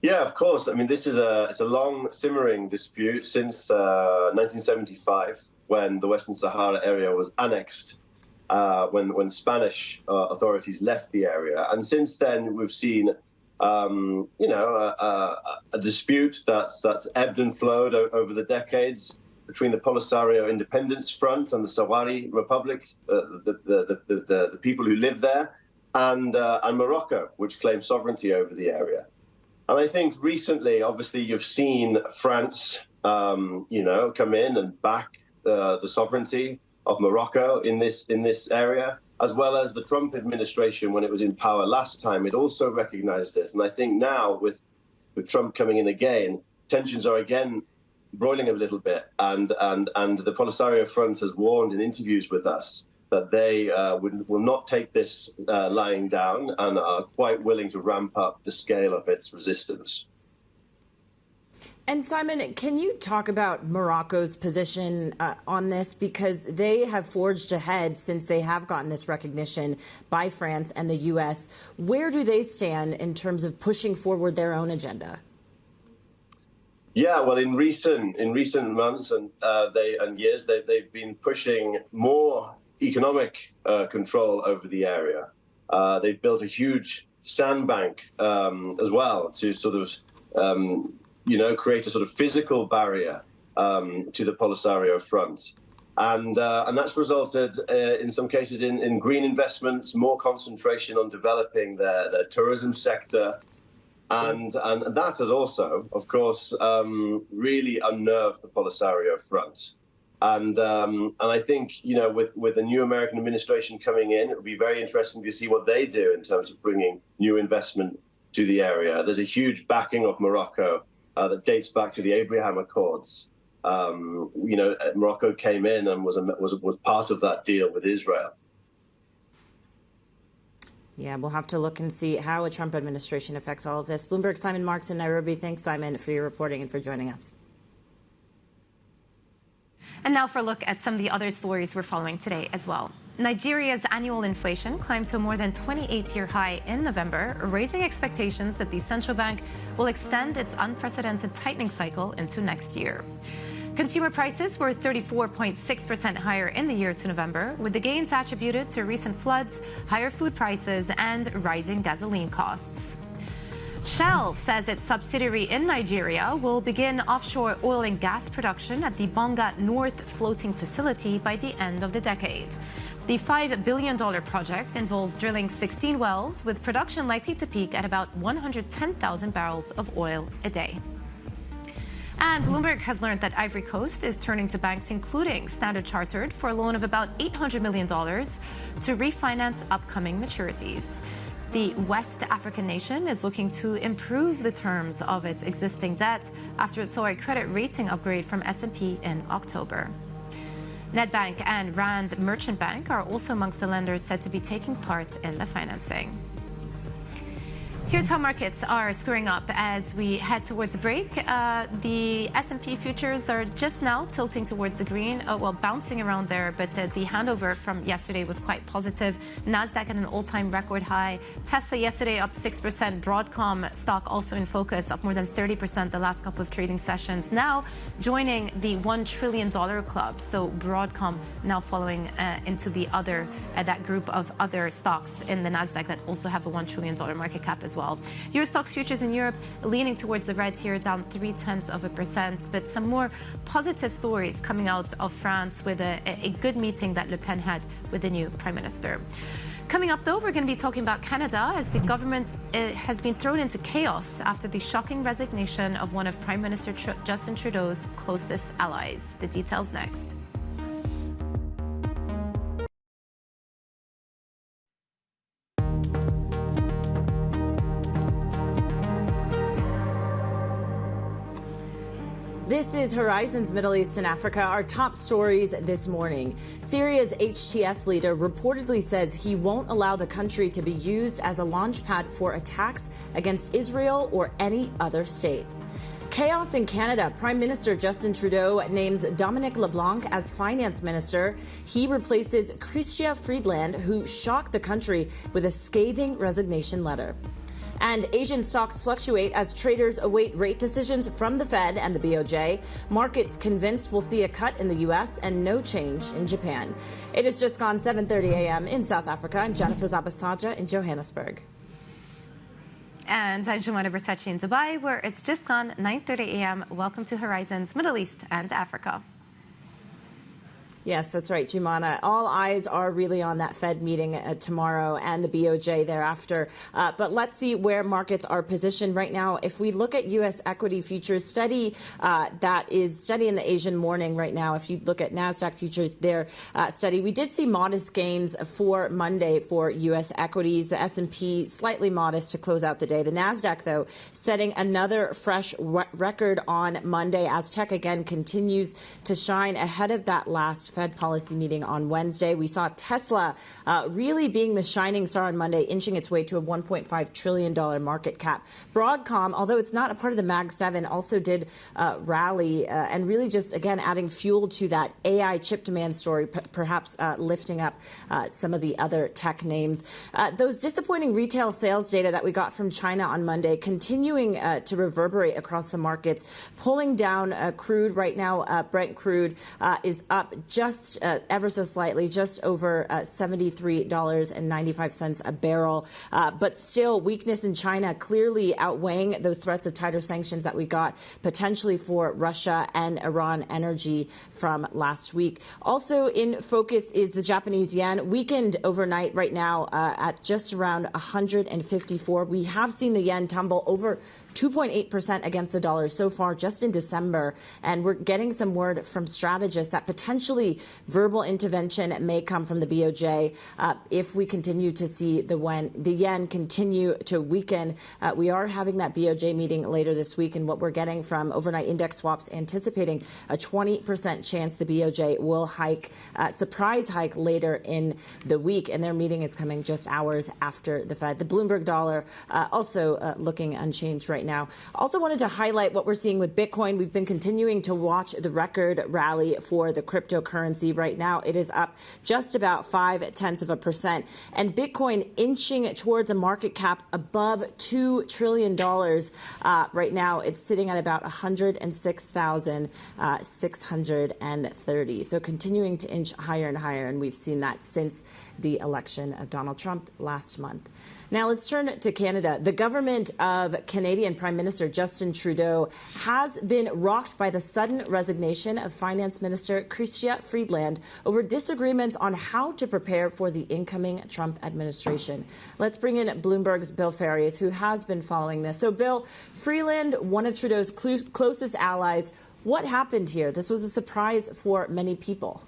Speaker 9: Yeah, of course. I mean, it's a long simmering dispute since 1975, when the Western Sahara area was annexed, when Spanish authorities left the area. And since then, we've seen a dispute that's ebbed and flowed over the decades between the Polisario Independence Front and the Sahrawi Republic, the people who live there, and Morocco, which claims sovereignty over the area. And I think recently, obviously, you've seen France, come in and back the sovereignty of Morocco in this area, as well as the Trump administration, when it was in power last time, it also recognized this. And I think now, with Trump coming in again, tensions are again broiling a little bit. And the Polisario Front has warned in interviews with us that they will not take this lying down and are quite willing to ramp up the scale of its resistance.
Speaker 12: And Simon, can you talk about Morocco's position on this? Because they have forged ahead since they have gotten this recognition by France and the U.S. Where do they stand in terms of pushing forward their own agenda?
Speaker 9: Yeah, well, in recent months and years, they've been pushing more economic control over the area. They've built a huge sandbank as well to sort of create a sort of physical barrier to the Polisario Front. And that's resulted, in some cases, in green investments, more concentration on developing their tourism sector. And that has also, of course, really unnerved the Polisario Front. And I think, with the new American administration coming in, it will be very interesting to see what they do in terms of bringing new investment to the area. There's a huge backing of Morocco that dates back to the Abraham Accords. Morocco came in and was part of that deal with Israel.
Speaker 12: Yeah, we'll have to look and see how a Trump administration affects all of this. Bloomberg, Simon Marks in Nairobi. Thanks, Simon, for your reporting and for joining us.
Speaker 1: And now for a look at some of the other stories we're following today as well. Nigeria's annual inflation climbed to a more than 28-year high in November, raising expectations that the central bank will extend its unprecedented tightening cycle into next year. Consumer prices were 34.6% higher in the year to November, with the gains attributed to recent floods, higher food prices, and rising gasoline costs. Shell says its subsidiary in Nigeria will begin offshore oil and gas production at the Bonga North floating facility by the end of the decade. The $5 billion project involves drilling 16 wells, with production likely to peak at about 110,000 barrels of oil a day. And Bloomberg has learned that Ivory Coast is turning to banks, including Standard Chartered, for a loan of about $800 million to refinance upcoming maturities. The West African nation is looking to improve the terms of its existing debt after it saw a credit rating upgrade from S&P in October. Nedbank and Rand Merchant Bank are also amongst the lenders said to be taking part in the financing. Here's how markets are screwing up as we head towards a break. The S&P futures are just now tilting towards the green, bouncing around there, but the handover from yesterday was quite positive. NASDAQ at an all-time record high. Tesla yesterday up 6%. Broadcom stock also in focus, up more than 30% the last couple of trading sessions. Now joining the $1 trillion club. So Broadcom now following into the other, that group of other stocks in the NASDAQ that also have a $1 trillion market cap as well. Euro Stoxx futures in Europe leaning towards the red here, down 0.3%, but some more positive stories coming out of France with a good meeting that Le Pen had with the new Prime Minister. Coming up, though, we're going to be talking about Canada as the government has been thrown into chaos after the shocking resignation of one of Prime Minister Justin Trudeau's closest allies. The details next.
Speaker 12: This is Horizons Middle East and Africa. Our top stories this morning. Syria's HTS leader reportedly says he won't allow the country to be used as a launchpad for attacks against Israel or any other state. Chaos in Canada. Prime Minister Justin Trudeau names Dominic LeBlanc as finance minister. He replaces Chrystia Freeland, who shocked the country with a scathing resignation letter. And Asian stocks fluctuate as traders await rate decisions from the Fed and the BOJ. Markets convinced we'll see a cut in the U.S. and no change in Japan. It has just gone 7:30 a.m. in South Africa. I'm Jennifer Zabasaja in Johannesburg.
Speaker 1: And I'm Jumana Versace in Dubai, where it's just gone 9:30 a.m. Welcome to Horizons Middle East and Africa.
Speaker 12: Yes, that's right, Jumana. All eyes are really on that Fed meeting tomorrow and the BOJ thereafter. But let's see where markets are positioned right now. If we look at U.S. equity futures, steady that is steady in the Asian morning right now. If you look at NASDAQ futures, they're steady. We did see modest gains for Monday for U.S. equities. The S&P slightly modest to close out the day. The NASDAQ, though, setting another fresh record on Monday as tech again continues to shine ahead of that last Fed policy meeting on Wednesday. We saw Tesla really being the shining star on Monday, inching its way to a $1.5 trillion market cap. Broadcom, although it's not a part of the Mag 7, also did rally and really just, again, adding fuel to that AI chip demand story, perhaps lifting up some of the other tech names. Those disappointing retail sales data that we got from China on Monday continuing to reverberate across the markets, pulling down crude right now. Brent crude is up just ever so slightly, just over $73.95 a barrel. But still, weakness in China clearly outweighing those threats of tighter sanctions that we got potentially for Russia and Iran energy from last week. Also in focus is the Japanese yen, weakened overnight right now at just around 154. We have seen the yen tumble over 2.8% against the dollar so far just in December. And we're getting some word from strategists that potentially verbal intervention may come from the BOJ if we continue to see the yen continue to weaken. We are having that BOJ meeting later this week, and what we're getting from overnight index swaps anticipating a 20% chance the BOJ will hike, surprise hike later in the week. And their meeting is coming just hours after the Fed. The Bloomberg dollar also looking unchanged right now. Also wanted to highlight what we're seeing with Bitcoin. We've been continuing to watch the record rally for the cryptocurrency. Right now, it is up just about 0.5%. And Bitcoin inching towards a market cap above $2 trillion. Right now, it's sitting at about 106,630. So continuing to inch higher and higher. And we've seen that since the election of Donald Trump last month. Now let's turn to Canada. The government of Canadian Prime Minister Justin Trudeau has been rocked by the sudden resignation of Finance Minister Chrystia Freeland over disagreements on how to prepare for the incoming Trump administration. Let's bring in Bloomberg's Bill Farias, who has been following this. So, Bill, Freeland, one of Trudeau's closest allies, what happened here? This was a surprise for many people.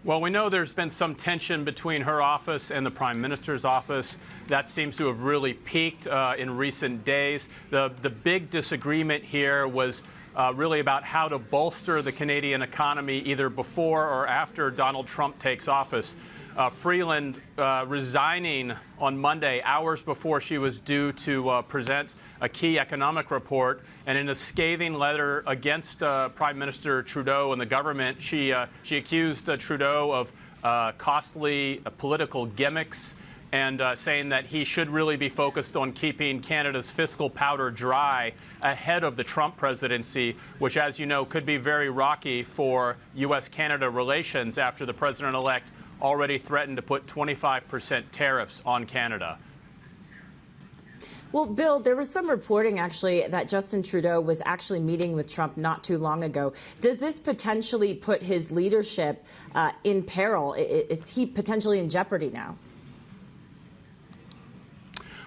Speaker 16: Well, we know there's been some tension between her office and the Prime Minister's office. That seems to have really peaked in recent days. The big disagreement here was really about how to bolster the Canadian economy either before or after Donald Trump takes office. Freeland resigning on Monday, hours before she was due to present a key economic report. And in a scathing letter against Prime Minister Trudeau and the government, she accused Trudeau of costly political gimmicks and saying that he should really be focused on keeping Canada's fiscal powder dry ahead of the Trump presidency, which, as you know, could be very rocky for U.S.-Canada relations after the president-elect already threatened to put 25% tariffs on Canada.
Speaker 12: Well, Bill, there was some reporting actually that Justin Trudeau was actually meeting with Trump not too long ago. Does this potentially put his leadership in peril? Is he potentially in jeopardy now?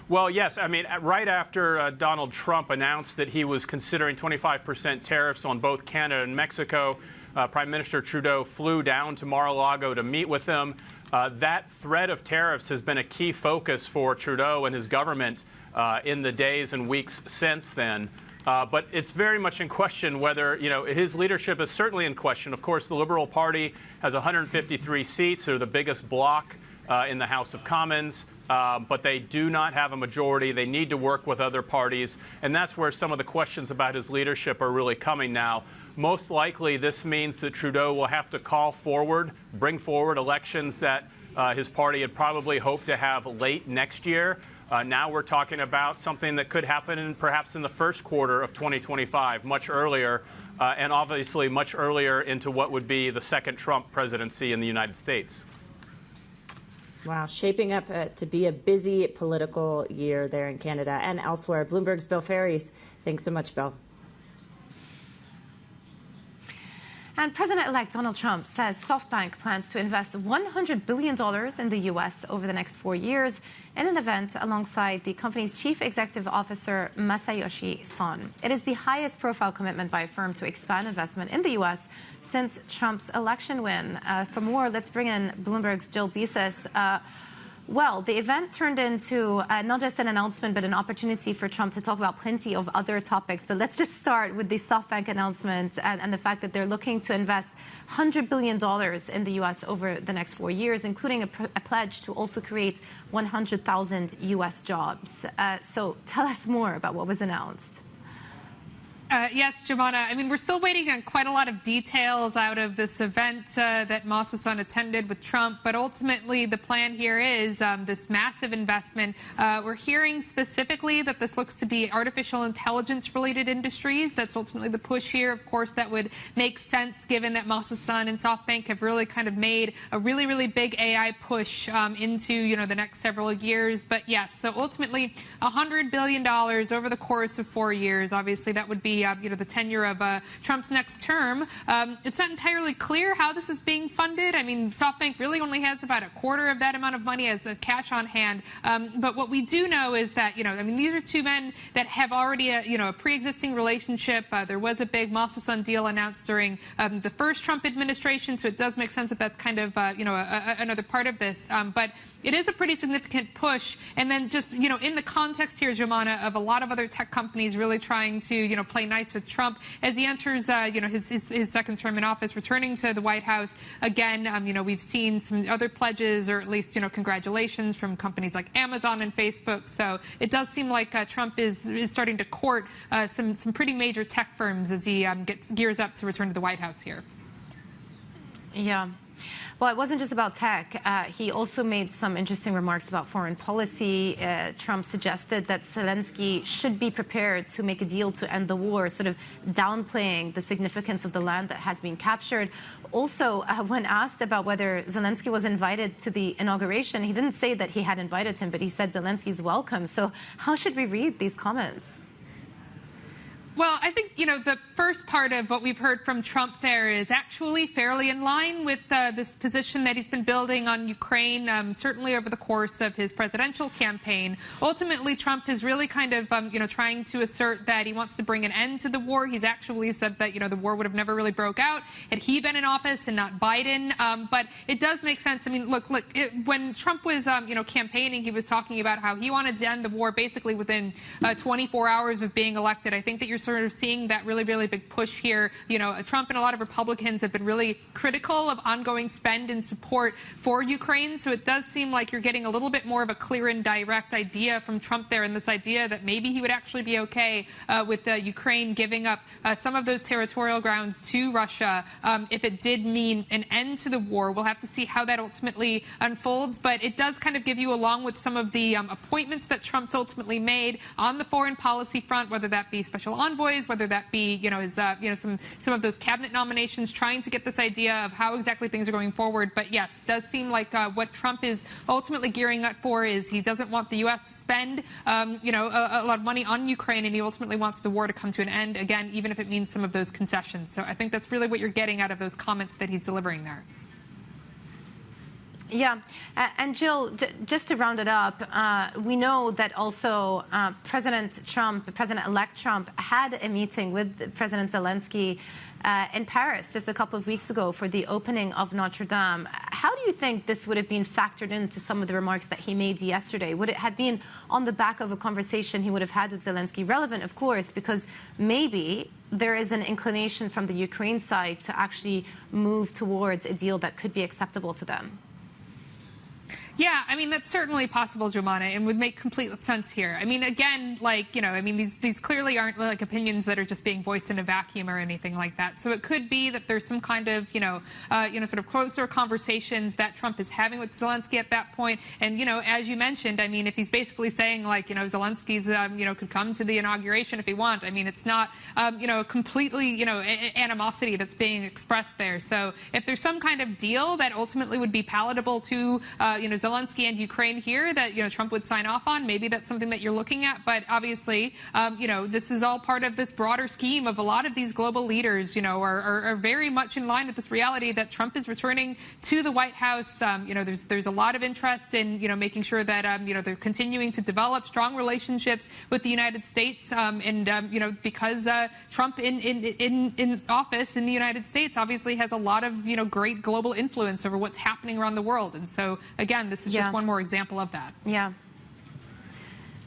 Speaker 16: Well, yes. I mean, right after Donald Trump announced that he was considering 25% tariffs on both Canada and Mexico, Prime Minister Trudeau flew down to Mar-a-Lago to meet with them. That threat of tariffs has been a key focus for Trudeau and his government in the days and weeks since then. But it's very much in question whether, his leadership is certainly in question. Of course, the Liberal Party has 153 seats. They're the biggest bloc in the House of Commons, but they do not have a majority. They need to work with other parties, and that's where some of the questions about his leadership are really coming now. Most likely, this means that Trudeau will have to bring forward elections that his party had probably hoped to have late next year. Now we're talking about something that could happen perhaps in the first quarter of 2025, much earlier, and obviously much earlier into what would be the second Trump presidency in the United States.
Speaker 12: Wow, shaping up to be a busy political year there in Canada and elsewhere. Bloomberg's Bill Ferries. Thanks so much, Bill.
Speaker 1: And President-elect Donald Trump says SoftBank plans to invest $100 billion in the U.S. over the next 4 years in an event alongside the company's chief executive officer, Masayoshi Son. It is the highest profile commitment by a firm to expand investment in the U.S. since Trump's election win. For more, let's bring in Bloomberg's Jill Desis. Well, the event turned into not just an announcement, but an opportunity for Trump to talk about plenty of other topics. But let's just start with the SoftBank announcement and the fact that they're looking to invest $100 billion in the U.S. over the next 4 years, including a pledge to also create 100,000 U.S. jobs. So tell us more about what was announced.
Speaker 17: Yes, Jumana. I mean, we're still waiting on quite a lot of details out of this event that Masa Son attended with Trump. But ultimately, the plan here is this massive investment. We're hearing specifically that this looks to be artificial intelligence-related industries. That's ultimately the push here. Of course, that would make sense given that Masa Son and SoftBank have really kind of made a really, really big AI push into, the next several years. But yes, so ultimately, $100 billion over the course of 4 years. Obviously, that would be the tenure of Trump's next term. It's not entirely clear how this is being funded. I mean, SoftBank really only has about a quarter of that amount of money as cash on hand. But what we do know is that, these are two men that have already a pre-existing relationship. There was a big Masa Son deal announced during the first Trump administration, so it does make sense that that's kind of, another part of this. But it is a pretty significant push. And then just, in the context here, Jumana, of a lot of other tech companies really trying to, play nice with Trump as he enters, his second term in office, returning to the White House. Again, we've seen some other pledges, or at least, congratulations from companies like Amazon and Facebook. So it does seem like Trump is starting to court some pretty major tech firms as he gears up to return to the White House here.
Speaker 1: Yeah. Well, it wasn't just about tech. He also made some interesting remarks about foreign policy. Trump suggested that Zelensky should be prepared to make a deal to end the war, sort of downplaying the significance of the land that has been captured. Also, when asked about whether Zelensky was invited to the inauguration, he didn't say that he had invited him, but he said Zelensky's welcome. So how should we read these comments?
Speaker 17: Well, I think, the first part of what we've heard from Trump there is actually fairly in line with this position that he's been building on Ukraine, certainly over the course of his presidential campaign. Ultimately, Trump is really kind of, trying to assert that he wants to bring an end to the war. He's actually said that, the war would have never really broke out had he been in office and not Biden. But it does make sense. I mean, look, when Trump was, campaigning, he was talking about how he wanted to end the war basically within 24 hours of being elected. I think that you're sort of seeing that really, really big push here. Trump and a lot of Republicans have been really critical of ongoing spend and support for Ukraine. So it does seem like you're getting a little bit more of a clear and direct idea from Trump there, and this idea that maybe he would actually be okay with Ukraine giving up some of those territorial grounds to Russia if it did mean an end to the war. We'll have to see how that ultimately unfolds. But it does kind of give you, along with some of the appointments that Trump's ultimately made on the foreign policy front, whether that be special envoy envoys, whether that be, his, some of those cabinet nominations, trying to get this idea of how exactly things are going forward. But yes, it does seem like what Trump is ultimately gearing up for is he doesn't want the U.S. to spend, a lot of money on Ukraine, and he ultimately wants the war to come to an end, again, even if it means some of those concessions. So I think that's really what you're getting out of those comments that he's delivering there.
Speaker 1: Yeah, and Jill, just to round it up, we know that also President-elect Trump had a meeting with President Zelensky in Paris just a couple of weeks ago for the opening of Notre Dame. How do you think this would have been factored into some of the remarks that he made yesterday? Would it have been on the back of a conversation he would have had with Zelensky? Relevant, of course, because maybe there is an inclination from the Ukraine side to actually move towards a deal that could be acceptable to them.
Speaker 17: Yeah, I mean, that's certainly possible, Jumana, and would make complete sense here. I mean, again, these clearly aren't like opinions that are just being voiced in a vacuum or anything like that. So it could be that there's some kind of, sort of closer conversations that Trump is having with Zelensky at that point. And, as you mentioned, I mean, if he's basically saying, Zelensky's, could come to the inauguration if he wants. I mean, it's not, completely, animosity that's being expressed there. So if there's some kind of deal that ultimately would be palatable to, Zelensky and Ukraine here that, Trump would sign off on, maybe that's something that you're looking at. But obviously, this is all part of this broader scheme of a lot of these global leaders, are very much in line with this reality that Trump is returning to the White House. There's a lot of interest in, making sure that, they're continuing to develop strong relationships with the United States. Because Trump in office in the United States obviously has a lot of, great global influence over what's happening around the world. And so, again, this is just one more example of that.
Speaker 1: Yeah.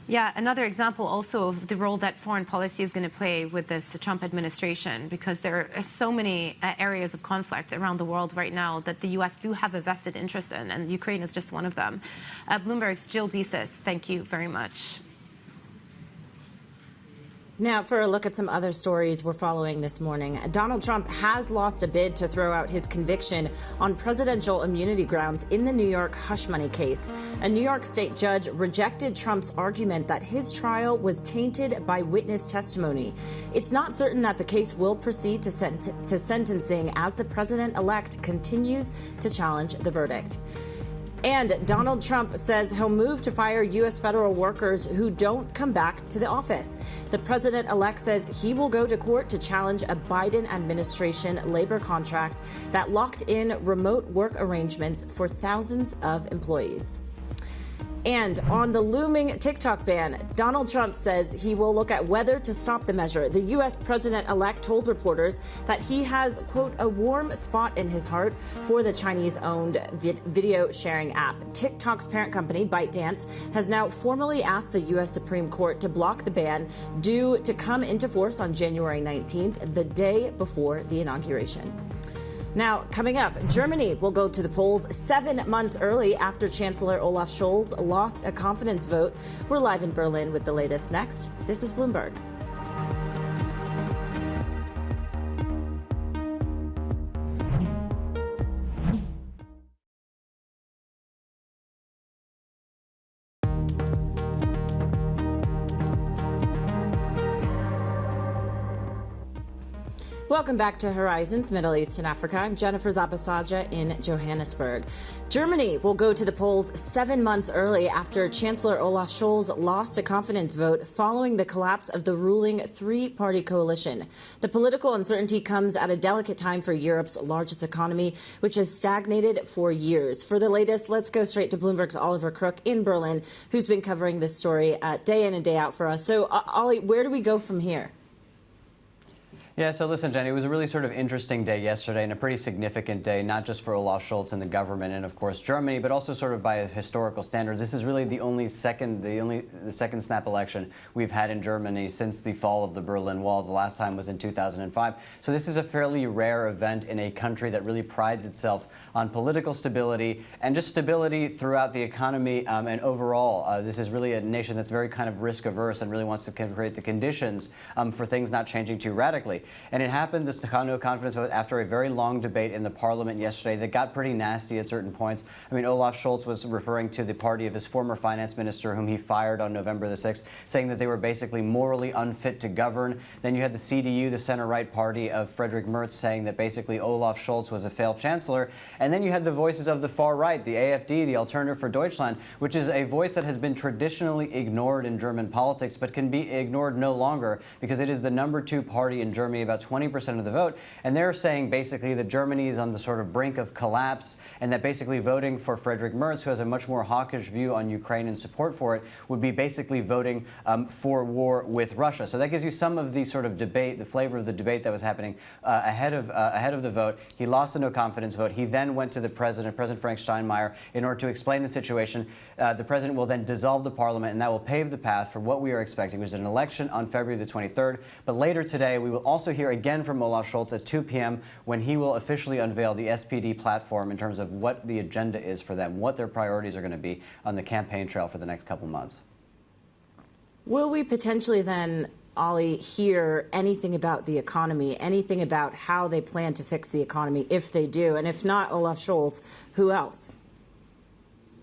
Speaker 1: Yeah, another example also of the role that foreign policy is going to play with this Trump administration, because there are so many areas of conflict around the world right now that the U.S. do have a vested interest in, and Ukraine is just one of them. Bloomberg's Jill Desis, thank you very much.
Speaker 12: Now, for a look at some other stories we're following this morning. Donald Trump has lost a bid to throw out his conviction on presidential immunity grounds in the New York hush money case. A New York state judge rejected Trump's argument that his trial was tainted by witness testimony. It's not certain that the case will proceed to sentencing as the president-elect continues to challenge the verdict. And Donald Trump says he'll move to fire U.S. federal workers who don't come back to the office. The president-elect says he will go to court to challenge a Biden administration labor contract that locked in remote work arrangements for thousands of employees. And on the looming TikTok ban, Donald Trump says he will look at whether to stop the measure. The U.S. president-elect told reporters that he has, quote, a warm spot in his heart for the Chinese-owned video sharing app. TikTok's parent company, ByteDance, has now formally asked the U.S. Supreme Court to block the ban, due to come into force on January 19th, the day before the inauguration. Now, coming up, Germany will go to the polls 7 months early after Chancellor Olaf Scholz lost a confidence vote. We're live in Berlin with the latest next. This is Bloomberg. Welcome back to Horizons Middle East and Africa. I'm Jennifer Zabasaja in Johannesburg. Germany will go to the polls 7 months early after Chancellor Olaf Scholz lost a confidence vote following the collapse of the ruling three-party coalition. The political uncertainty comes at a delicate time for Europe's largest economy, which has stagnated for years. For the latest, let's go straight to Bloomberg's Oliver Crook in Berlin, who's been covering this story day in and day out for us. So, Ollie, where do we go from here?
Speaker 18: Yeah, so listen, Jenny, it was a really sort of interesting day yesterday, and a pretty significant day, not just for Olaf Scholz and the government and, of course, Germany, but also sort of by historical standards. This is really the second snap election we've had in Germany since the fall of the Berlin Wall. The last time was in 2005. So this is a fairly rare event in a country that really prides itself on political stability and just stability throughout the economy and overall. This is really a nation that's very kind of risk averse and really wants to create the conditions for things not changing too radically. And it happened, this no confidence vote, after a very long debate in the parliament yesterday that got pretty nasty at certain points. I mean, Olaf Scholz was referring to the party of his former finance minister, whom he fired on November the 6th, saying that they were basically morally unfit to govern. Then you had the CDU, the center-right party of Friedrich Merz, saying that basically Olaf Scholz was a failed chancellor. And then you had the voices of the far right, the AfD, the Alternative for Deutschland, which is a voice that has been traditionally ignored in German politics, but can be ignored no longer because it is the #2 party in Germany, about 20% of the vote. And they're saying basically that Germany is on the sort of brink of collapse, and that basically voting for Friedrich Merz, who has a much more hawkish view on Ukraine and support for it, would be basically voting for war with Russia. So that gives you some of the sort of debate, the flavor of the debate that was happening ahead of the vote. He lost the no confidence vote. He then went to the President Frank Steinmeier, in order to explain the situation. The President will then dissolve the parliament, and that will pave the path for what we are expecting, which is an election on February the 23rd. But later today, we will also hear again from Olaf Scholz at 2 p.m. when he will officially unveil the SPD platform in terms of what the agenda is for them, what their priorities are going to be on the campaign trail for the next couple months.
Speaker 12: Will we potentially then, Ollie, hear anything about the economy, anything about how they plan to fix the economy if they do? And if not Olaf Scholz, who else?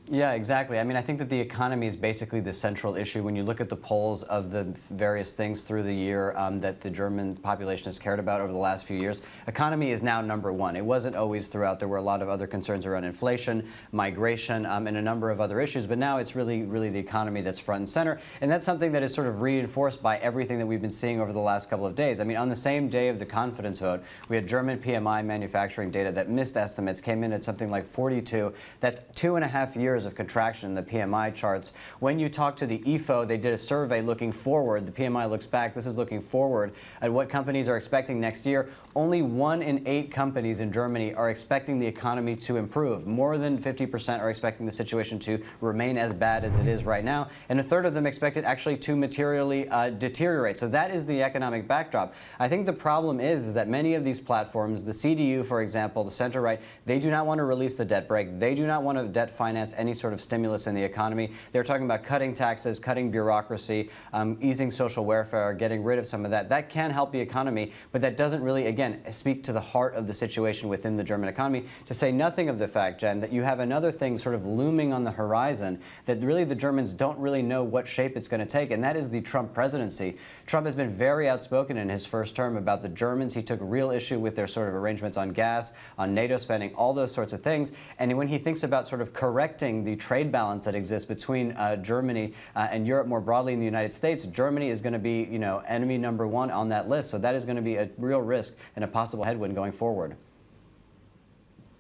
Speaker 18: Yeah, exactly. I mean, I think that the economy is basically the central issue. When you look at the polls of the various things through the year that the German population has cared about over the last few years, economy is now #1. It wasn't always throughout. There were a lot of other concerns around inflation, migration, and a number of other issues. But now it's really the economy that's front and center. And that's something that is sort of reinforced by everything that we've been seeing over the last couple of days. I mean, on the same day of the confidence vote, we had German PMI manufacturing data that missed estimates, came in at something like 42. That's 2.5 years of contraction in the PMI charts. When you talk to the IFO, they did a survey looking forward. The PMI looks back. This is looking forward at what companies are expecting next year. Only 1 in 8 companies in Germany are expecting the economy to improve. More than 50% are expecting the situation to remain as bad as it is right now, and a third of them expect it actually to materially deteriorate. So that is the economic backdrop. I think the problem is that many of these platforms, the CDU, for example, the center-right, they do not want to release the debt brake. They do not want to debt finance any sort of stimulus in the economy. They're talking about cutting taxes, cutting bureaucracy, easing social welfare, getting rid of some of that. That can help the economy, but that doesn't really, again, speak to the heart of the situation within the German economy, to say nothing of the fact, Jen, that you have another thing sort of looming on the horizon that really the Germans don't really know what shape it's going to take, and that is the Trump presidency. Trump has been very outspoken in his first term about the Germans. He took real issue with their sort of arrangements on gas, on NATO spending, all those sorts of things. And when he thinks about sort of correcting the trade balance that exists between Germany and Europe more broadly in the United States, Germany is going to be, enemy #1 on that list. So that is going to be a real risk and a possible headwind going forward.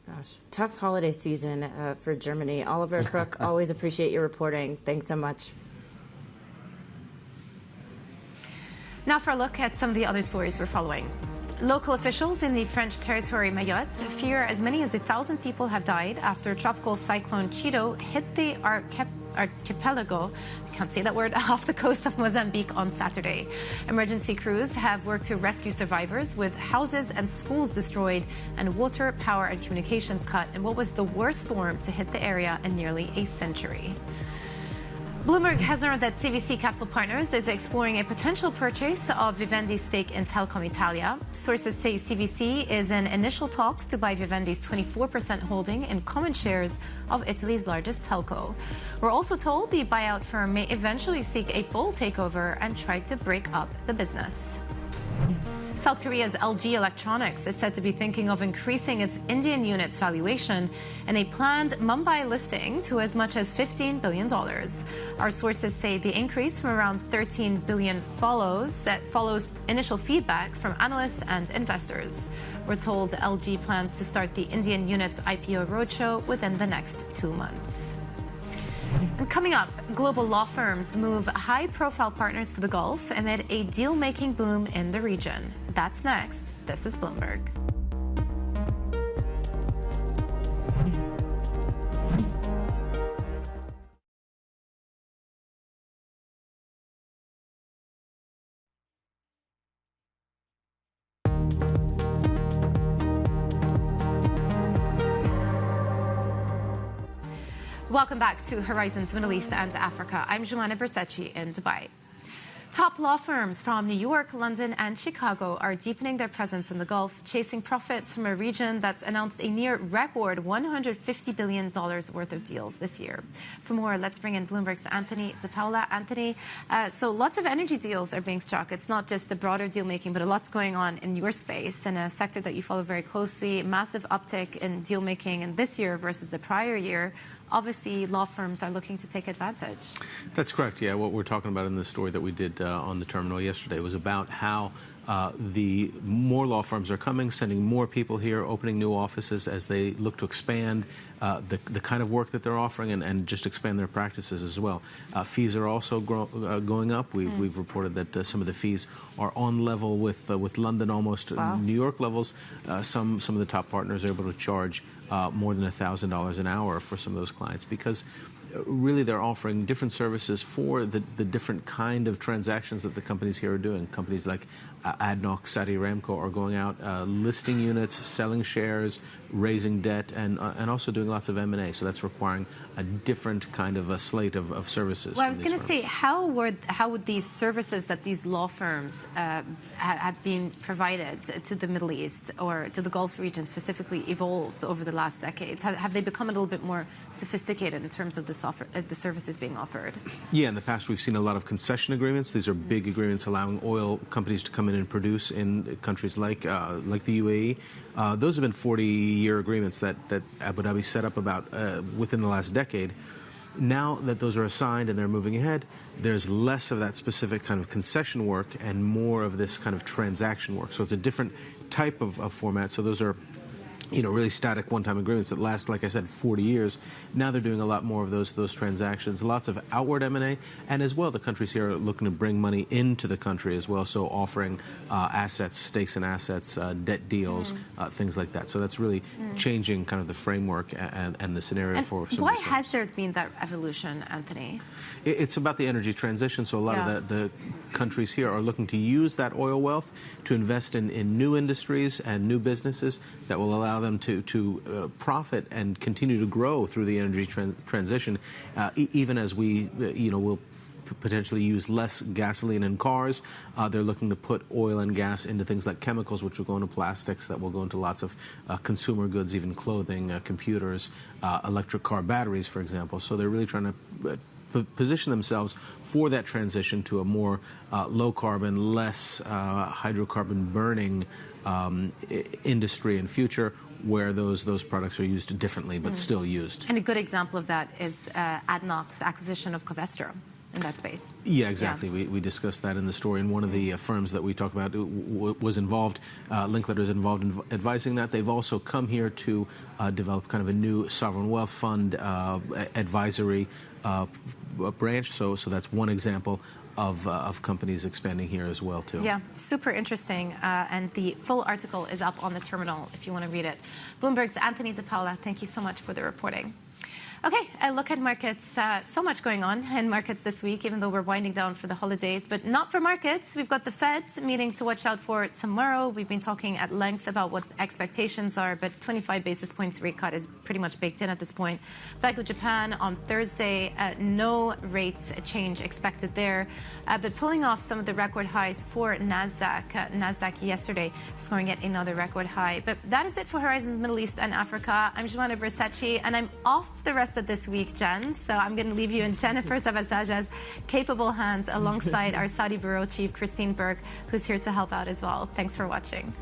Speaker 12: Gosh, tough holiday season for Germany. Oliver Crook, always appreciate your reporting. Thanks so much.
Speaker 1: Now for a look at some of the other stories we're following. Local officials in the French territory Mayotte fear as many as 1,000 people have died after tropical cyclone Chido hit the archipelago, I can't say that word, off the coast of Mozambique on Saturday. Emergency crews have worked to rescue survivors with houses and schools destroyed and water, power and communications cut in what was the worst storm to hit the area in nearly a century. Bloomberg has learned that CVC Capital Partners is exploring a potential purchase of Vivendi's stake in Telecom Italia. Sources say CVC is in initial talks to buy Vivendi's 24% holding in common shares of Italy's largest telco. We're also told the buyout firm may eventually seek a full takeover and try to break up the business. South Korea's LG Electronics is said to be thinking of increasing its Indian unit's valuation in a planned Mumbai listing to as much as $15 billion. Our sources say the increase from around $13 billion follows initial feedback from analysts and investors. We're told LG plans to start the Indian unit's IPO roadshow within the next 2 months. And coming up, global law firms move high-profile partners to the Gulf amid a deal-making boom in the region. That's next. This is Bloomberg. Welcome back to Horizons Middle East and Africa. I'm Joanna Bersecci in Dubai. Top law firms from New York, London and Chicago are deepening their presence in the Gulf, chasing profits from a region that's announced a near-record $150 billion worth of deals this year. For more, let's bring in Bloomberg's Anthony DePaola. Anthony, so lots of energy deals are being struck. It's not just the broader deal-making, but a lot's going on in your space, in a sector that you follow very closely. Massive uptick in deal-making in this year versus the prior year. Obviously, law firms are looking to take advantage.
Speaker 11: That's correct, yeah. What we're talking about in the story that we did on the terminal yesterday was about how the more law firms are coming, sending more people here, opening new offices as they look to expand the kind of work that they're offering and just expand their practices as well. Fees are also going up. We've reported that some of the fees are on level with London, almost New York levels. Some of the top partners are able to charge more than $1,000 an hour for some of those clients because really they're offering different services for the different kind of transactions that the companies here are doing. Companies like ADNOC, Saudi Aramco are going out, listing units, selling shares, raising debt, and also doing lots of M&A. So that's requiring a different kind of a slate of services.
Speaker 1: Well, I was going to say, how would these services that these law firms have been provided to the Middle East or to the Gulf region specifically evolved over the last decades? Have they become a little bit more sophisticated in terms of the services being offered?
Speaker 11: Yeah, in the past we've seen a lot of concession agreements. These are big agreements allowing oil companies to come in and produce in countries like the UAE. Those have been 40-year agreements that Abu Dhabi set up about within the last decade. Now that those are assigned and they're moving ahead, there's less of that specific kind of concession work and more of this kind of transaction work. So it's a different type of format. So those are really static one-time agreements that last, like I said, 40 years. Now they're doing a lot more of those transactions, lots of outward M&A, and as well the countries here are looking to bring money into the country as well, so offering assets, stakes in assets, debt deals, things like that. So that's really changing kind of the framework and the scenario for some of these firms.
Speaker 1: Why has there been that evolution, Anthony?
Speaker 11: It's about the energy transition, so a lot of the countries here are looking to use that oil wealth to invest in new industries and new businesses that will allow them to profit and continue to grow through the energy transition, even as we will potentially use less gasoline in cars. They're looking to put oil and gas into things like chemicals, which will go into plastics, that will go into lots of consumer goods, even clothing, computers, electric car batteries, for example. So they're really trying to position themselves for that transition to a more low-carbon, less hydrocarbon burning industry and future, where those products are used differently but still used.
Speaker 1: And a good example of that is ADNOC's acquisition of Covestro in that space.
Speaker 11: Yeah, exactly. Yeah. We discussed that in the story, and one of the firms that we talked about was involved, Linklatter's involved in advising that. They've also come here to develop kind of a new sovereign wealth fund advisory branch, so that's one example of companies expanding here as well, too.
Speaker 1: Yeah, super interesting. And the full article is up on the terminal if you want to read it. Bloomberg's Anthony DePaola, thank you so much for the reporting. Okay, a look at markets. So much going on in markets this week, even though we're winding down for the holidays. But not for markets. We've got the Fed meeting to watch out for tomorrow. We've been talking at length about what expectations are, but 25 basis points rate cut is pretty much baked in at this point. Bank of Japan on Thursday, no rate change expected there. But pulling off some of the record highs for NASDAQ. NASDAQ yesterday scoring yet another record high. But that is it for Horizons Middle East and Africa. I'm Joanna Bersacci, and I'm off the rest of this week, Jen. So I'm going to leave you in Jennifer Sabasaja's capable hands alongside our Saudi Bureau Chief, Christine Burke, who's here to help out as well. Thanks for watching.